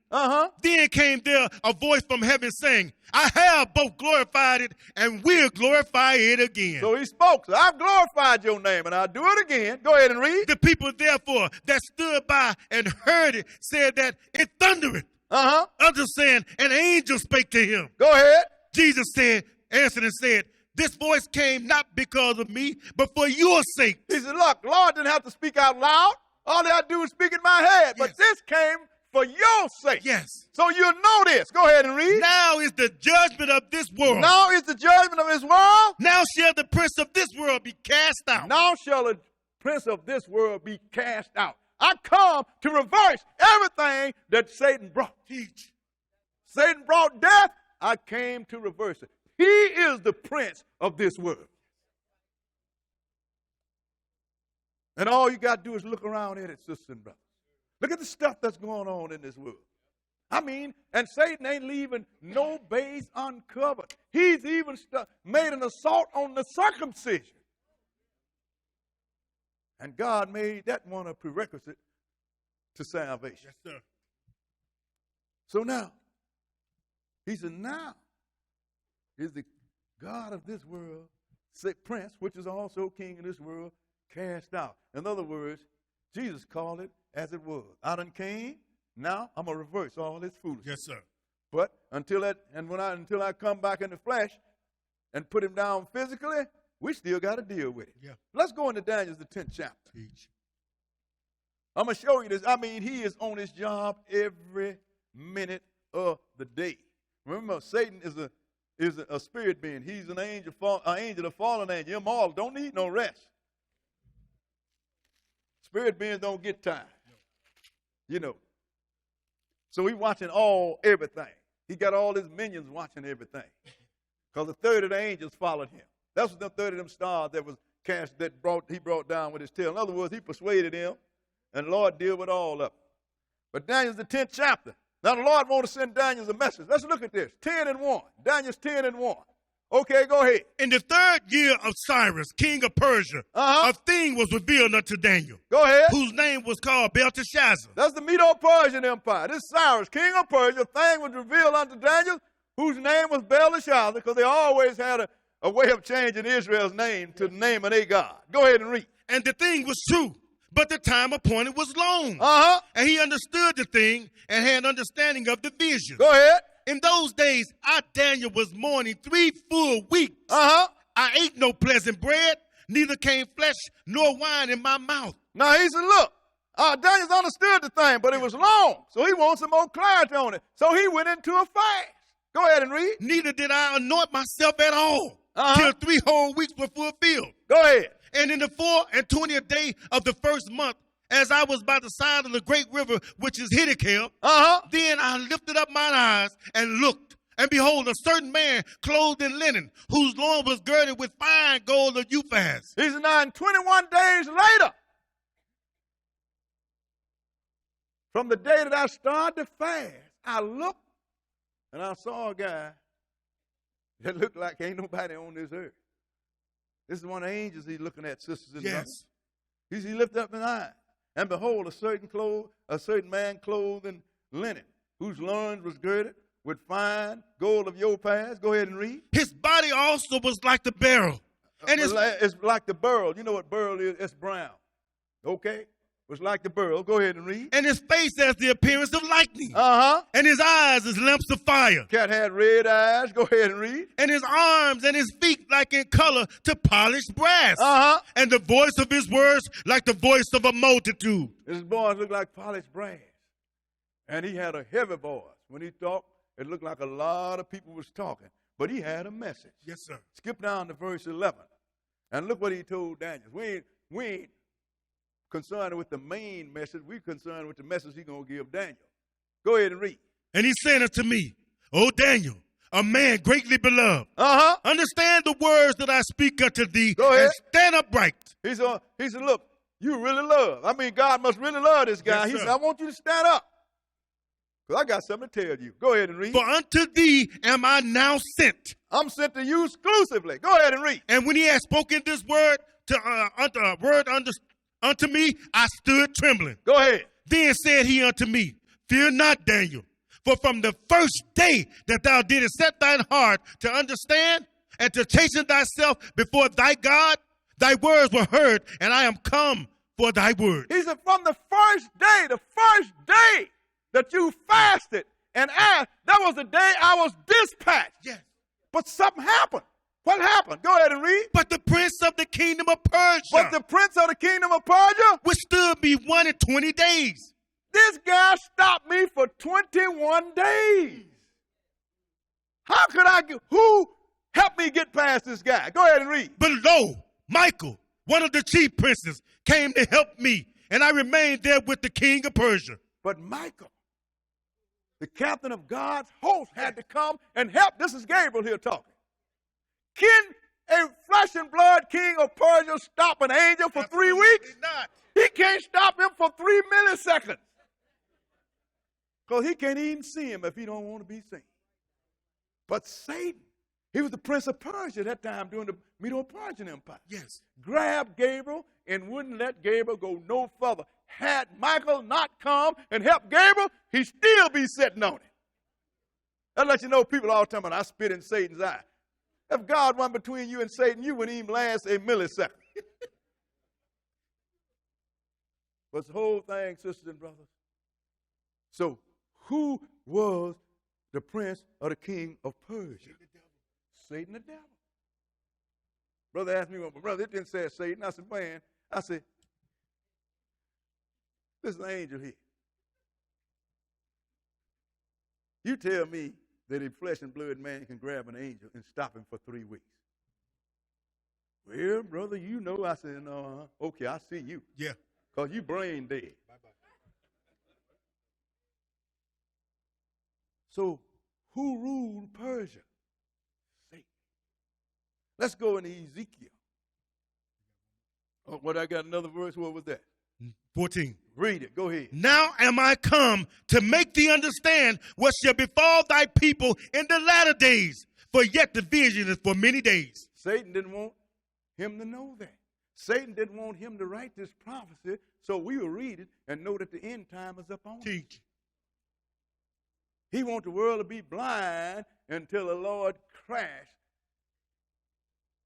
Then came there a voice from heaven saying, I have both glorified it and will glorify it again. So he spoke. So I've glorified your name and I'll do it again. Go ahead and read. The people therefore that stood by and heard it said that it thundereth. Others saying, an angel spake to him. Go ahead. Jesus answered and said, this voice came not because of me, but for your sake. He said, look, Lord didn't have to speak out loud. All they had to do was speak in my head. But this came for your sake. Yes. So you know this. Go ahead and read. Now is the judgment of this world. Now is the judgment of this world. Now shall the prince of this world be cast out. Now shall the prince of this world be cast out. I come to reverse everything that Satan brought. Teach. Satan brought death. I came to reverse it. He is the prince of this world. And all you got to do is look around at it, sisters and brothers. Look at the stuff that's going on in this world. I mean, and Satan ain't leaving no base uncovered. He's even made an assault on the circumcision. And God made that one a prerequisite to salvation. Yes, sir. So now, he said, now is the God of this world, prince, which is also king of this world, cast out. In other words, Jesus called it as it was. I done came, now I'm going to reverse all this foolishness. Yes, sir. But until I come back in the flesh and put him down physically, we still got to deal with it. Yeah. Let's go into Daniel, the 10th chapter. Teach. I'm going to show you this. I mean, he is on his job every minute of the day. Remember, Satan is a spirit being. He's an angel, a fallen angel. Immortal, don't need no rest. Spirit beings don't get tired. You know. So he's watching everything. He got all his minions watching everything. Because a third of the angels followed him. That's what the third of them stars that was cast he brought down with his tail. In other words, he persuaded him, and the Lord deal with all of them. But Daniel's the 10th chapter. Now the Lord wants to send Daniel a message. Let's look at this. 10 and 1. Daniel's 10 and 1. Okay, go ahead. In the 3rd year of Cyrus, king of Persia, a thing was revealed unto Daniel. Go ahead. Whose name was called Belteshazzar. That's the Medo-Persian Empire. This Cyrus, king of Persia, a thing was revealed unto Daniel, whose name was Belteshazzar, because they always had a way of changing Israel's name to the name of their God. Go ahead and read. And the thing was true, but the time appointed was long. And he understood the thing and had understanding of the vision. Go ahead. In those days, I, Daniel, was mourning 3 full weeks. I ate no pleasant bread, neither came flesh nor wine in my mouth. Now he said, look, Daniel's understood the thing, but it was long, so he wants some more clarity on it. So he went into a fast. Go ahead and read. Neither did I anoint myself at all till 3 whole weeks were fulfilled. Go ahead. And in the 24th day of the first month, as I was by the side of the great river, which is Hiddekel, then I lifted up mine eyes and looked. And behold, a certain man clothed in linen, whose loin was girded with fine gold of Uphaz. He said, now, 21 days later, from the day that I started to fast, I looked and I saw a guy that looked like ain't nobody on this earth. This is one of the angels he's looking at, sisters and brothers. He lifted up his eye, and behold, a certain man clothed in linen, whose loins was girded with fine gold of Uphaz. Go ahead and read. His body also was like the beryl. And it's like the beryl. You know what beryl is? It's brown. Okay? It was like the beryl. Go ahead and read. And his face has the appearance of lightning. And his eyes as lamps of fire. Cat had red eyes. Go ahead and read. And his arms and his feet like in color to polished brass. And the voice of his words like the voice of a multitude. His voice looked like polished brass. And he had a heavy voice. When he talked, it looked like a lot of people was talking. But he had a message. Yes, sir. Skip down to verse 11. And look what he told Daniel. We ain't concerned with the main message. We're concerned with the message he's going to give Daniel. Go ahead and read. And he said unto me, O Daniel, a man greatly beloved, understand the words that I speak unto thee. Go ahead. And stand upright. He said, look, you really love. I mean, God must really love this guy. Yes, he said, I want you to stand up. Because I got something to tell you. Go ahead and read. For unto thee am I now sent. I'm sent to you exclusively. Go ahead and read. And when he had spoken this word unto me, I stood trembling. Go ahead. Then said he unto me, fear not, Daniel, for from the first day that thou didst set thine heart to understand and to chasten thyself before thy God, thy words were heard, and I am come for thy word. He said, from the first day that you fasted and asked, that was the day I was dispatched. Yes. But something happened. What happened? Go ahead and read. But the prince of the kingdom of Persia. But the prince of the kingdom of Persia withstood me 120 days. This guy stopped me for 21 days. How could who helped me get past this guy? Go ahead and read. But lo, Michael, one of the chief princes, came to help me, and I remained there with the king of Persia. But Michael, the captain of God's host, had to come and help. This is Gabriel here talking. Can a flesh and blood king of Persia stop an angel for 3 weeks? Not. He can't stop him for 3 milliseconds. Because he can't even see him if he don't want to be seen. But Satan, he was the prince of Persia at that time during the Medo-Persian Empire. Yes. Grabbed Gabriel and wouldn't let Gabriel go no further. Had Michael not come and helped Gabriel, he'd still be sitting on it. That lets you know people all the time, I spit in Satan's eye. If God went between you and Satan, you wouldn't even last a millisecond. But the whole thing, sisters and brothers. So, who was the prince or the king of Persia? Satan the devil. Brother asked me, well, brother, it didn't say Satan. I said, man, this is an angel here. You tell me that a flesh and blood man can grab an angel and stop him for 3 weeks. Well, brother, you know. I said, no, okay, I see you. Yeah. Because you brain dead. Bye-bye. So, who ruled Persia? Satan. Let's go into Ezekiel. Oh, what, I got another verse? What was that? 14. Read it. Go ahead. Now am I come to make thee understand what shall befall thy people in the latter days. For yet the vision is for many days. Satan didn't want him to know that. Satan didn't want him to write this prophecy, so we will read it and know that the end time is up on us. Teach. He wants the world to be blind until the Lord crash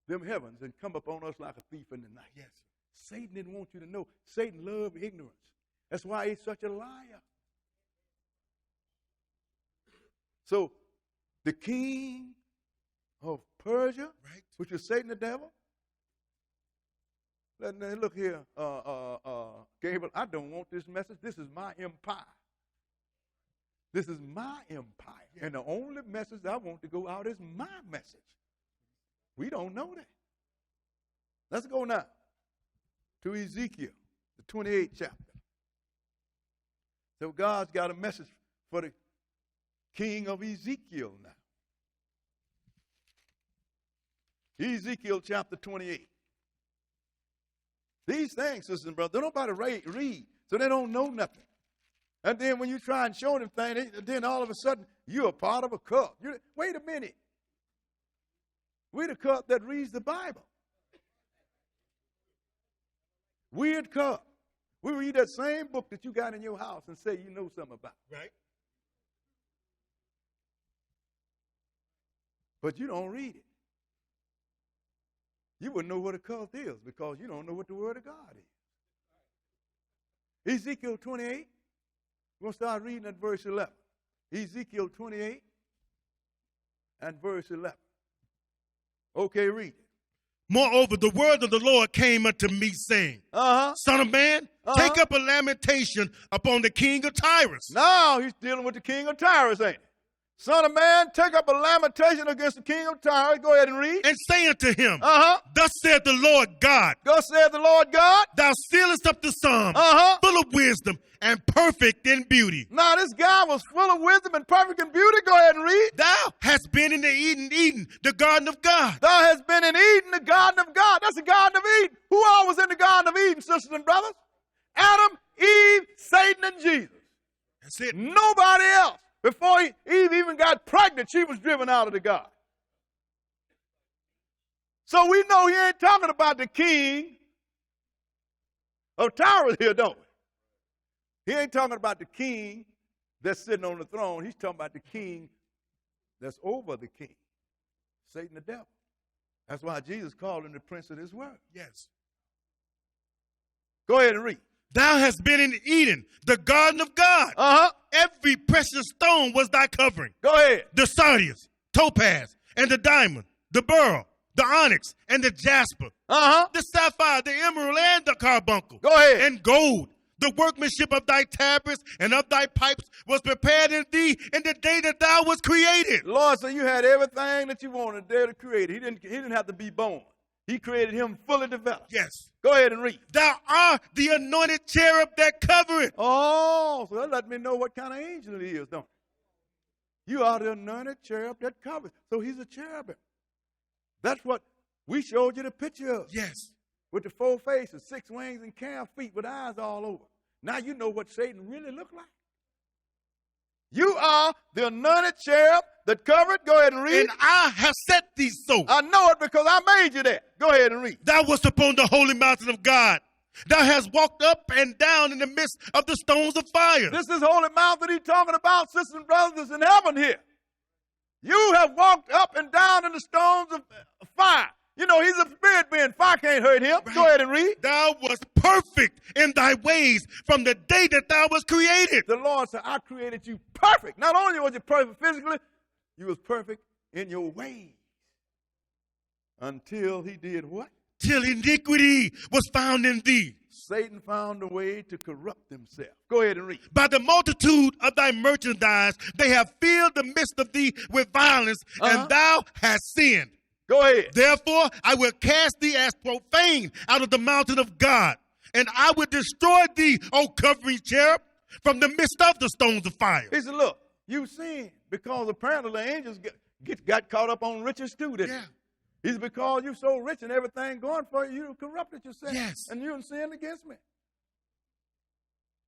them heavens and come upon us like a thief in the night. Yes. Satan didn't want you to know. Satan loved ignorance. That's why he's such a liar. So, the king of Persia, Right. which is Satan the devil. Look here, Gabriel, I don't want this message. This is my empire. This is my empire. Yeah. And the only message I want to go out is my message. We don't know that. Let's go now to Ezekiel, the 28th chapter. So God's got a message for the king of Ezekiel now. Ezekiel chapter 28. These things, sisters and brothers, nobody read, so they don't know nothing. And then when you try and show them things, then all of a sudden, you're a part of a cult. Wait a minute. We're the cult that reads the Bible. Weird cult. We read that same book that you got in your house and say you know something about. Right. But you don't read it. You wouldn't know what a cult is because you don't know what the Word of God is. Ezekiel 28, we're going to start reading at verse 11. Ezekiel 28 and verse 11. Okay, read it. Moreover, the word of the Lord came unto me, saying, Son of man, take up a lamentation upon the king of Tyrus. Now he's dealing with the king of Tyrus, ain't he? Son of man, take up a lamentation against the king of Tyrus. Go ahead and read. And say unto him, Thus saith the Lord God. Thus saith the Lord God. Thou sealest up the psalm, full of wisdom and perfect in beauty. Now this guy was full of wisdom and perfect in beauty. Go ahead and read. Thou hast been in the Eden, the garden of God. Thou hast been in Eden, the garden of God. That's the garden of Eden. Who all was in the garden of Eden, sisters and brothers? Adam, Eve, Satan, and Jesus. That's it. Nobody else. Before Eve even got pregnant, she was driven out of the garden. So we know he ain't talking about the king of Tyrus here, don't we? He ain't talking about the king that's sitting on the throne. He's talking about the king that's over the king, Satan the devil. That's why Jesus called him the prince of this world. Yes. Go ahead and read. Thou hast been in Eden, the garden of God. Every precious stone was thy covering. Go ahead. The sardius, topaz, and the diamond, the beryl, the onyx, and the jasper, the sapphire, the emerald, and the carbuncle. Go ahead. And gold. The workmanship of thy tabrets and of thy pipes was prepared in thee in the day that thou was created. Lord said you had everything that you wanted there to create. He didn't have to be born. He created him fully developed. Yes. Go ahead and read. Thou art the anointed cherub that covereth. Oh, so that let me know what kind of angel he is, don't it? You are the anointed cherub that covers. So he's a cherubim. That's what we showed you the picture of. Yes. With the 4 faces, 6 wings, and calf feet with eyes all over. Now you know what Satan really looked like. You are the anointed cherub that covered. Go ahead and read. And I have set thee so. I know it because I made you that. Go ahead and read. Thou wast upon the holy mountain of God. Thou hast walked up and down in the midst of the stones of fire. This is holy mountain he's talking about, sisters and brothers in heaven here. You have walked up and down in the stones of fire. You know, he's a spirit being. Fire can't hurt him. Right. Go ahead and read. Thou wast perfect in thy ways from the day that thou was created. The Lord said, I created you perfect. Not only was you perfect physically, you was perfect in your ways. Until he did what? Till iniquity was found in thee. Satan found a way to corrupt himself. Go ahead and read. By the multitude of thy merchandise, they have filled the midst of thee with violence, and thou hast sinned. Go ahead. Therefore, I will cast thee as profane out of the mountain of God, and I will destroy thee, O covering cherub, from the midst of the stones of fire. He said, look, you sinned because apparently the angels got caught up on riches too, didn't they? He said, because you're so rich and everything going for you, you corrupted yourself. Yes. And you sinned against me.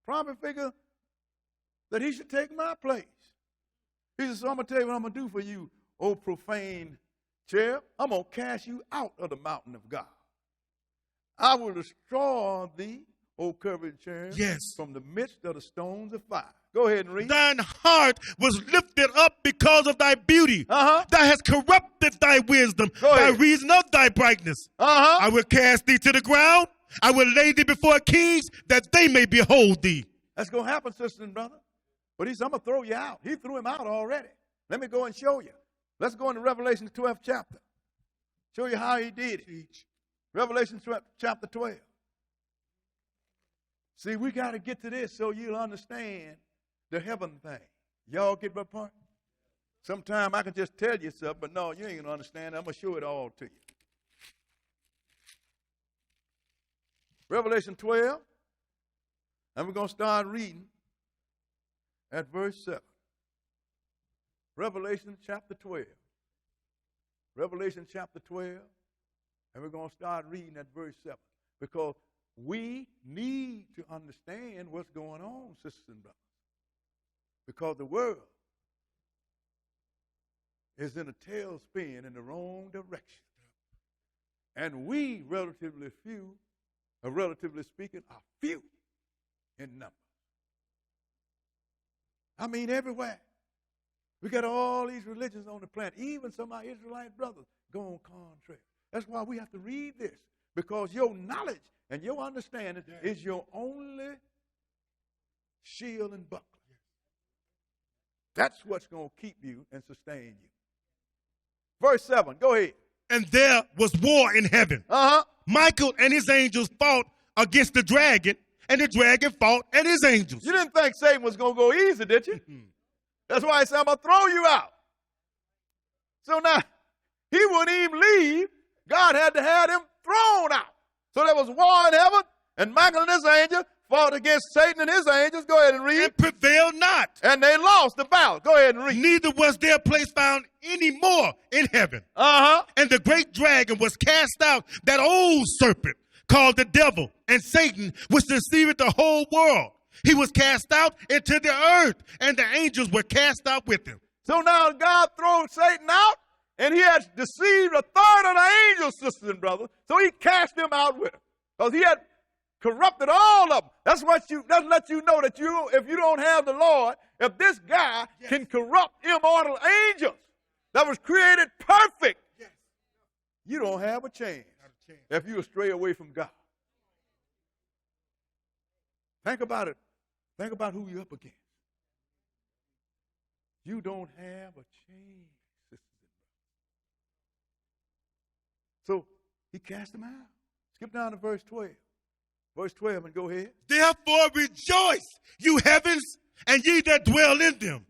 Probably figure that he should take my place. He said, so I'm going to tell you what I'm going to do for you, O profane cherub. I'm going to cast you out of the mountain of God. I will destroy thee, O covered cherub, from the midst of the stones of fire. Go ahead and read. Thine heart was lifted up because of thy beauty. Thou hast corrupted thy wisdom by reason of thy brightness. I will cast thee to the ground. I will lay thee before kings that they may behold thee. That's going to happen, sister and brother. But he said, I'm going to throw you out. He threw him out already. Let me go and show you. Let's go into Revelation, the 12th chapter. Show you how he did it. Teach. Revelation chapter 12. See, we got to get to this so you'll understand the heaven thing. Y'all get my point? Sometimes I can just tell you something, but no, you ain't going to understand. I'm going to show it all to you. Revelation 12, and we're going to start reading at verse 7. Revelation chapter 12. Revelation chapter 12, and we're going to start reading at verse 7. Because we need to understand what's going on, sisters and brothers. Because the world is in a tailspin in the wrong direction. And we, relatively speaking, are few in number. I mean, everywhere. We got all these religions on the planet. Even some of our Israelite brothers go on contrary. That's why we have to read this. Because your knowledge and your understanding is your only shield and buckler. That's what's going to keep you and sustain you. Verse 7, go ahead. And there was war in heaven. Michael and his angels fought against the dragon, and the dragon fought and his angels. You didn't think Satan was going to go easy, did you? That's why he said, I'm going to throw you out. So now, he wouldn't even leave. God had to have him thrown out. So there was war in heaven, and Michael and his angels fought against Satan and his angels. Go ahead and read. And prevailed not. And they lost the battle. Go ahead and read. Neither was their place found any more in heaven. And the great dragon was cast out, that old serpent called the devil and Satan, which deceived the whole world. He was cast out into the earth, and the angels were cast out with him. So now God throws Satan out, and he had deceived a third of the angels, sisters and brothers. So he cast them out with him, because he had corrupted all of them. That lets you know that if you don't have the Lord, if this guy can corrupt immortal angels that was created perfect, you don't have a chance if you stray away from God. Think about it. Think about who you're up against. You don't have a chance, sisters and brothers. So he cast them out. Skip down to verse 12. Verse 12 and go ahead. Therefore rejoice, you heavens, and ye that dwell in them.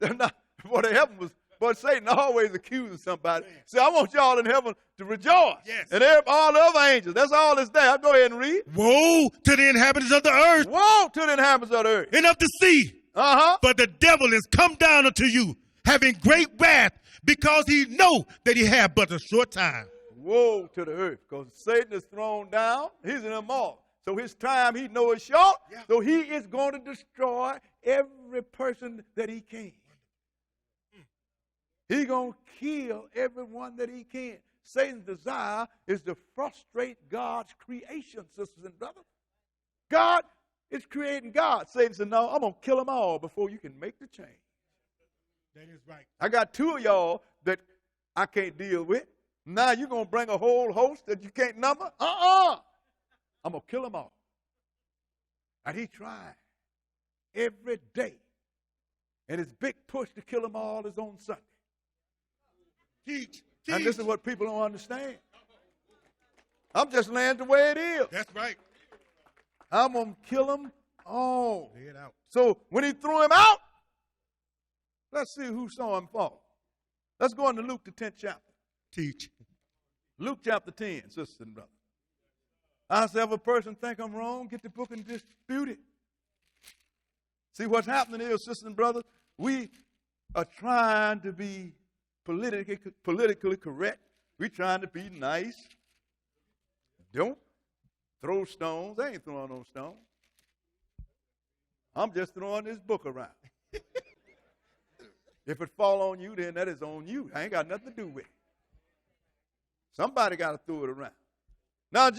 Before the heaven was, but Satan always accusing somebody. See, I want y'all in heaven to rejoice. Yes. And all the other angels. That's all that's there. Go ahead and read. Woe to the inhabitants of the earth. Woe to the inhabitants of the earth. And of the sea. For the devil is come down unto you, having great wrath, because he know that he have but a short time. Woe to the earth, because Satan is thrown down. He's an immortal. So his time he knows is short. So he is going to destroy every person that he can. He's going to kill everyone that he can. Satan's desire is to frustrate God's creation, sisters and brothers. God is creating God. Satan said, no, I'm going to kill them all before you can make the change. That is right. I got two of y'all that I can't deal with. Now you're going to bring a whole host that you can't number? I'm going to kill them all. And he tried every day. And his big push to kill them all is on Sunday. Teach. And this is what people don't understand. I'm just laying the way it is. That's right. I'm going to kill them all. Lay it out. So when he threw him out, let's see who saw him fall. Let's go into Luke, the 10th chapter. Teach. Luke chapter 10, sisters and brothers. I say, if a person think I'm wrong, get the book and dispute it. See, what's happening is, sisters and brothers, we are trying to be politically correct. We're trying to be nice. Don't throw stones. I ain't throwing no stones. I'm just throwing this book around. If it fall on you, then that is on you. I ain't got nothing to do with it. Somebody got to throw it around. Now,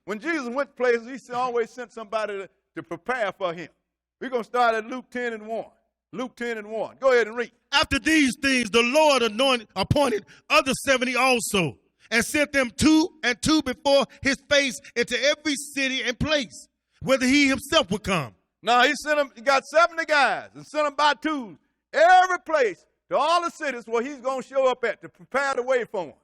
when Jesus went places, he always sent somebody to prepare for him. We're going to start at Luke 10 and 1. Luke 10 and 1. Go ahead and read. After these things, the Lord appointed other 70 also, and sent them two and two before his face into every city and place, whither he himself would come. Now, he got 70 guys and sent them by twos, every place, to all the cities where he's going to show up at to prepare the way for them.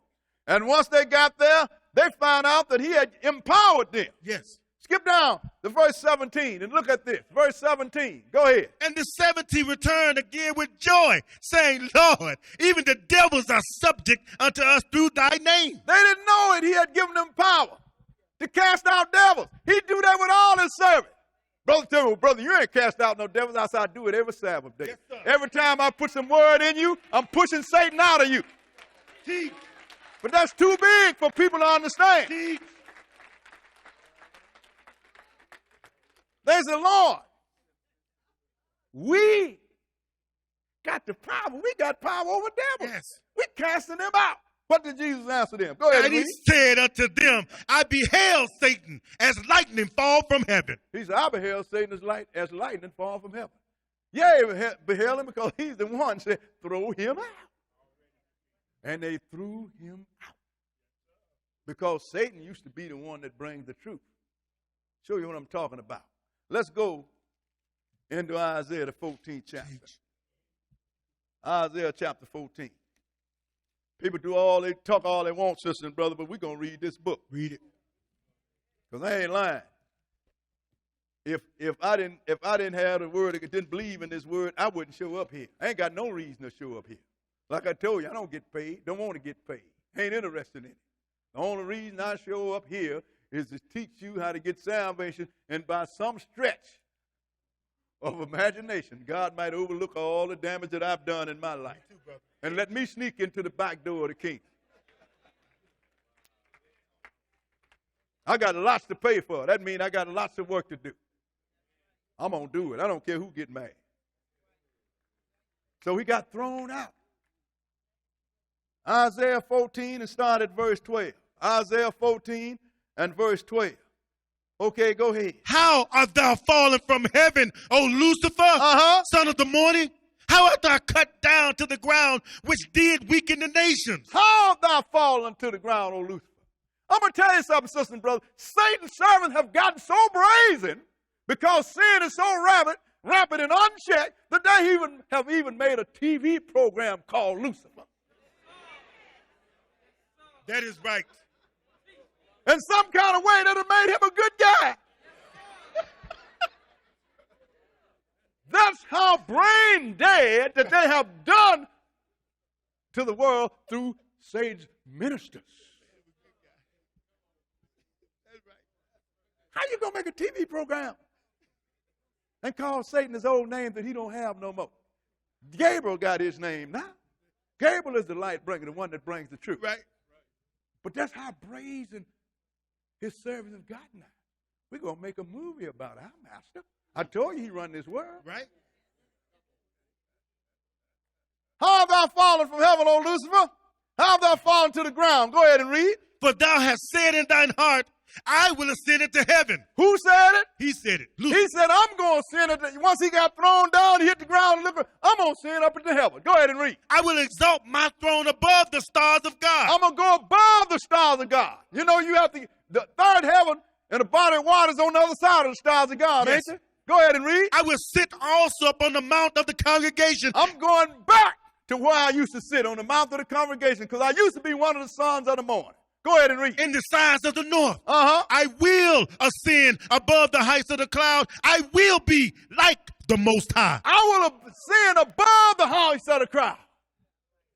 And once they got there, they found out that he had empowered them. Yes. Skip down to verse 17 and look at this. Verse 17. Go ahead. And the 70 returned again with joy, saying, Lord, even the devils are subject unto us through thy name. They didn't know it. He had given them power to cast out devils. He do that with all his servants. Brother, tell me, brother, you ain't cast out no devils. I said I do it every Sabbath day. Yes, every time I put some word in you, I'm pushing Satan out of you. Teach. But that's too big for people to understand. Teach. They said, Lord, we got the power. We got power over devils. Yes. We casting them out. What did Jesus answer them? Go ahead. And he said unto them, I beheld Satan as lightning fall from heaven. He said, I beheld Satan as lightning fall from heaven. Yeah, beheld him because he's the one who said, throw him out. And they threw him out. Because Satan used to be the one that brings the truth. Show you what I'm talking about. Let's go into Isaiah, the 14th chapter. Isaiah chapter 14. People talk all they want, sister and brother, but we're going to read this book. Read it. Because I ain't lying. If I didn't have the word, didn't believe in this word, I wouldn't show up here. I ain't got no reason to show up here. Like I told you, I don't get paid, don't want to get paid. Ain't interested in it. The only reason I show up here is to teach you how to get salvation, and by some stretch of imagination, God might overlook all the damage that I've done in my life and let me sneak into the back door of the kingdom. I got lots to pay for. That means I got lots of work to do. I'm going to do it. I don't care who get mad. So he got thrown out. Isaiah 14 and start at verse 12. Isaiah 14 and verse 12. Okay, go ahead. How art thou fallen from heaven, O Lucifer, son of the morning? How art thou cut down to the ground, which did weaken the nations? How art thou fallen to the ground, O Lucifer? I'm going to tell you something, sister and brother. Satan's servants have gotten so brazen because sin is so rampant and unchecked that they have even made a TV program called Lucifer. That is right. In some kind of way that have made him a good guy. That's how brain dead that they have done to the world through Satan's ministers. How you going to make a TV program and call Satan his old name that he don't have no more? Gabriel got his name now. Gabriel is the light bringer, the one that brings the truth. Right. But that's how brazen his servants have gotten now. We're going to make a movie about our master. I told you he run this world. Right. How have thou fallen from heaven, O Lucifer? How have thou fallen to the ground? Go ahead and read. For thou hast said in thine heart, I will ascend into heaven. Who said it? He said it. He said, I'm going to send it. Once he got thrown down, he hit the ground, I'm going to send up into heaven. Go ahead and read. I will exalt my throne above the stars of God. I'm going to go above the stars of God. You know, you have the third heaven and the body of waters on the other side of the stars of God, yes. Ain't you? Go ahead and read. I will sit also upon the mount of the congregation. I'm going back to where I used to sit, on the mount of the congregation, because I used to be one of the sons of the morning. Go ahead and read. In the sides of the north. I will ascend above the heights of the cloud. I will be like the Most High. I will ascend above the heights of the cloud.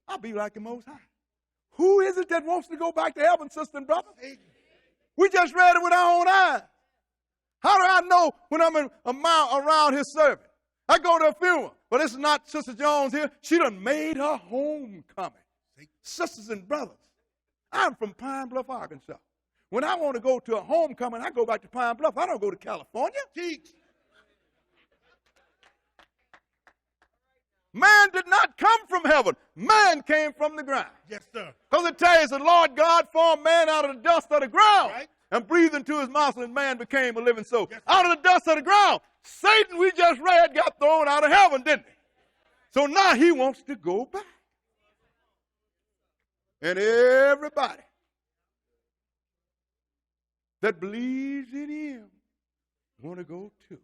I'll be like the Most High. Who is it that wants to go back to heaven, sister and brother? We just read it with our own eyes. How do I know when I'm a mile around his servant? I go to a funeral. But this is not Sister Jones here. She done made her homecoming. Sisters and brothers, I'm from Pine Bluff, Arkansas. When I want to go to a homecoming, I go back to Pine Bluff. I don't go to California. Teach. Man did not come from heaven. Man came from the ground. Yes, sir. Because it tells the Lord God formed man out of the dust of the ground. Right. And breathed into his mouth, and man became a living soul. Yes, out of the dust of the ground. Satan, we just read, got thrown out of heaven, didn't he? So now he wants to go back. And everybody that believes in him want to go too.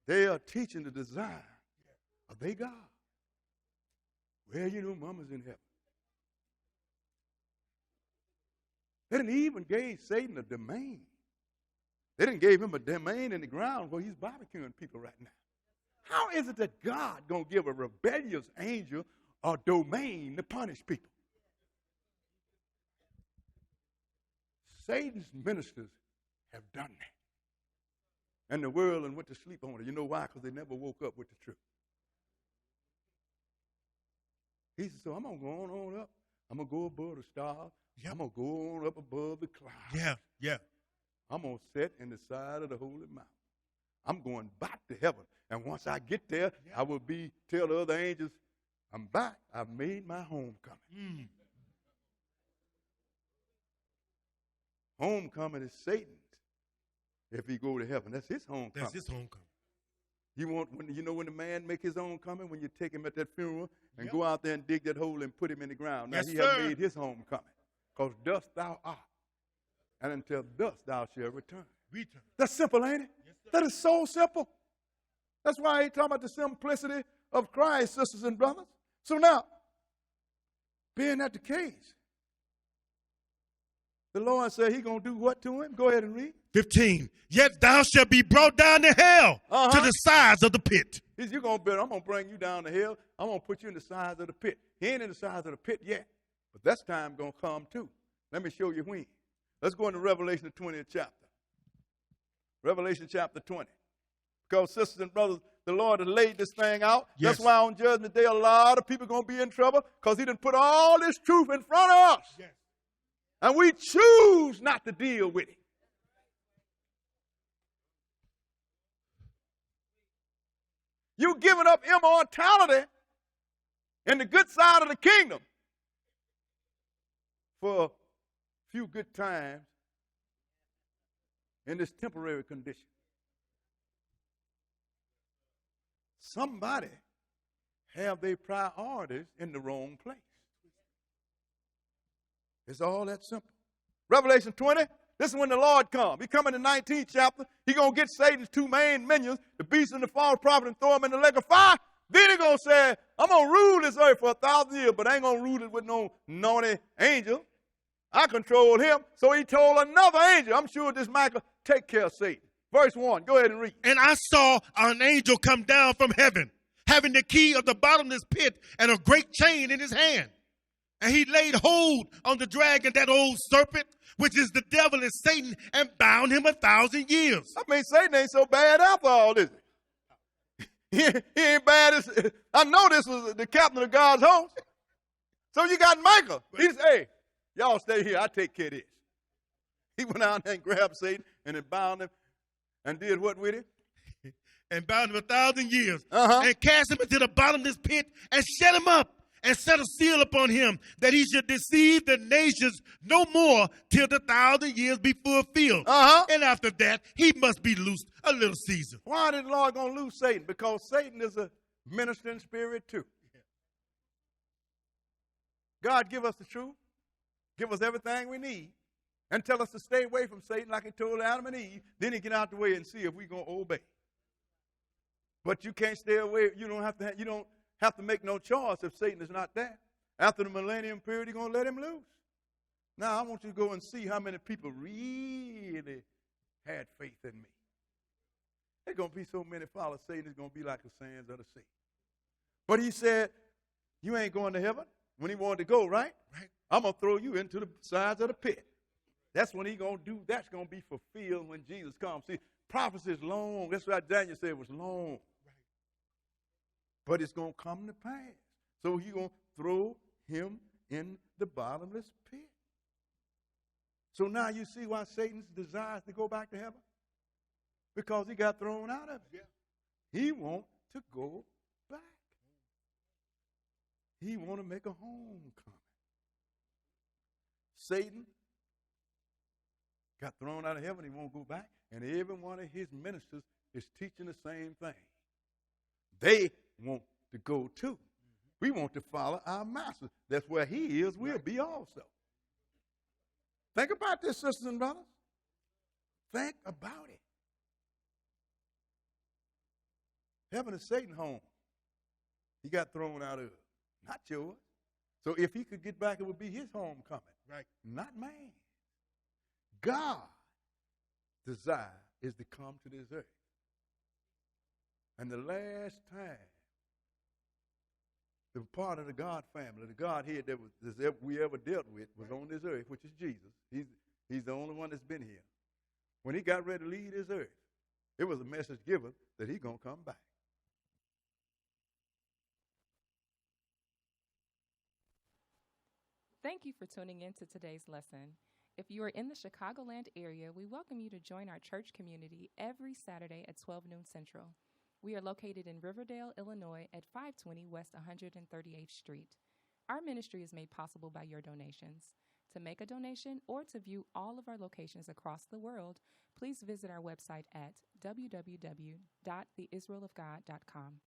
They are teaching the design of their God. Well, you know, mama's in heaven. They didn't even give Satan a domain. They didn't give him a domain in the ground where he's barbecuing people right now. How is it that God going to give a rebellious angel a domain to punish people? Satan's ministers have done that. And the world and went to sleep on it. You know why? Because they never woke up with the truth. He said, so I'm going to go on up. I'm going to go above the stars. Yep. I'm going to go on up above the clouds. Yeah. I'm going to sit in the side of the holy mountain. I'm going back to heaven. And once I get there, I will tell the other angels, I'm back. I've made my homecoming. Homecoming is Satan's. If he go to heaven, that's his homecoming. That's his homecoming. When the man make his homecoming, when you take him at that funeral and go out there and dig that hole and put him in the ground. Now he has made his homecoming. Because dust thou art. And until dust thou shalt return. That's simple, ain't it? Yes, that is so simple. That's why he's talking about the simplicity of Christ, sisters and brothers. So now, being that the case, the Lord said he's going to do what to him? Go ahead and read. 15. Yet thou shalt be brought down to hell, to the sides of the pit. I'm going to bring you down to hell. I'm going to put you in the sides of the pit. He ain't in the sides of the pit yet. But that's time going to come too. Let me show you when. Let's go into Revelation, the 20th chapter. Revelation chapter 20. Because, sisters and brothers, the Lord has laid this thing out. Yes. That's why on Judgment Day, a lot of people are going to be in trouble because he done put all this truth in front of us. Yes. And we choose not to deal with it. You giving up immortality in the good side of the kingdom for a few good times in this temporary condition. Somebody have their priorities in the wrong place. It's all that simple. Revelation 20, this is when the Lord comes. He come in the 19th chapter. He's going to get Satan's two main minions, the beast and the false prophet, and throw them in the lake of fire. Then he's going to say, I'm going to rule this earth for 1,000 years, but I ain't going to rule it with no naughty angel. I control him. So he told another angel, I'm sure this Michael, take care of Satan. Verse 1, go ahead and read. And I saw an angel come down from heaven, having the key of the bottomless pit and a great chain in his hand. And he laid hold on the dragon, that old serpent, which is the devil and Satan, and bound him 1,000 years. I mean, Satan ain't so bad after all, is he? He ain't bad as, I know this was the captain of God's host. So you got Michael. He said, hey, y'all stay here. I take care of this. He went out there and grabbed Satan and then bound him and did what with him? And bound him 1,000 years. And cast him into the bottomless pit and shut him up. And set a seal upon him, that he should deceive the nations no more till the 1,000 years be fulfilled. And after that, he must be loosed a little season. Why did the Lord going to loose Satan? Because Satan is a ministering spirit too. God give us the truth, give us everything we need, and tell us to stay away from Satan like he told Adam and Eve. Then he get out the way and see if we're going to obey. But you can't stay away. You don't have to make no choice if Satan is not there. After the millennium period, he's going to let him loose. Now, I want you to go and see how many people really had faith in me. There's going to be so many follow Satan, it's going to be like the sands of the sea. But he said, you ain't going to heaven when he wanted to go, right? I'm going to throw you into the sides of the pit. That's when he's going to do, that's going to be fulfilled when Jesus comes. See, prophecy is long. That's why Daniel said it was long. But it's going to come to pass. So he's going to throw him in the bottomless pit. So now you see why Satan desires to go back to heaven? Because he got thrown out of it. He wants to go back. He wants to make a homecoming. Satan got thrown out of heaven. He won't go back. And every one of his ministers is teaching the same thing. They want to go too. We want to follow our master. That's where he is, we'll be also. Think about this, sisters and brothers. Think about it. Heaven is Satan's home. He got thrown out of it. not yours. So if he could get back, it would be his homecoming, right? Not man. God's desire is to come to this earth. And the last time the part of the God family, the Godhead that we ever dealt with was on this earth, which is Jesus. He's the only one that's been here. When he got ready to leave this earth, it was a message given that he's going to come back. Thank you for tuning in to today's lesson. If you are in the Chicagoland area, we welcome you to join our church community every Saturday at 12 noon Central. We are located in Riverdale, Illinois at 520 West 138th Street. Our ministry is made possible by your donations. To make a donation or to view all of our locations across the world, please visit our website at www.theisraelofgod.com.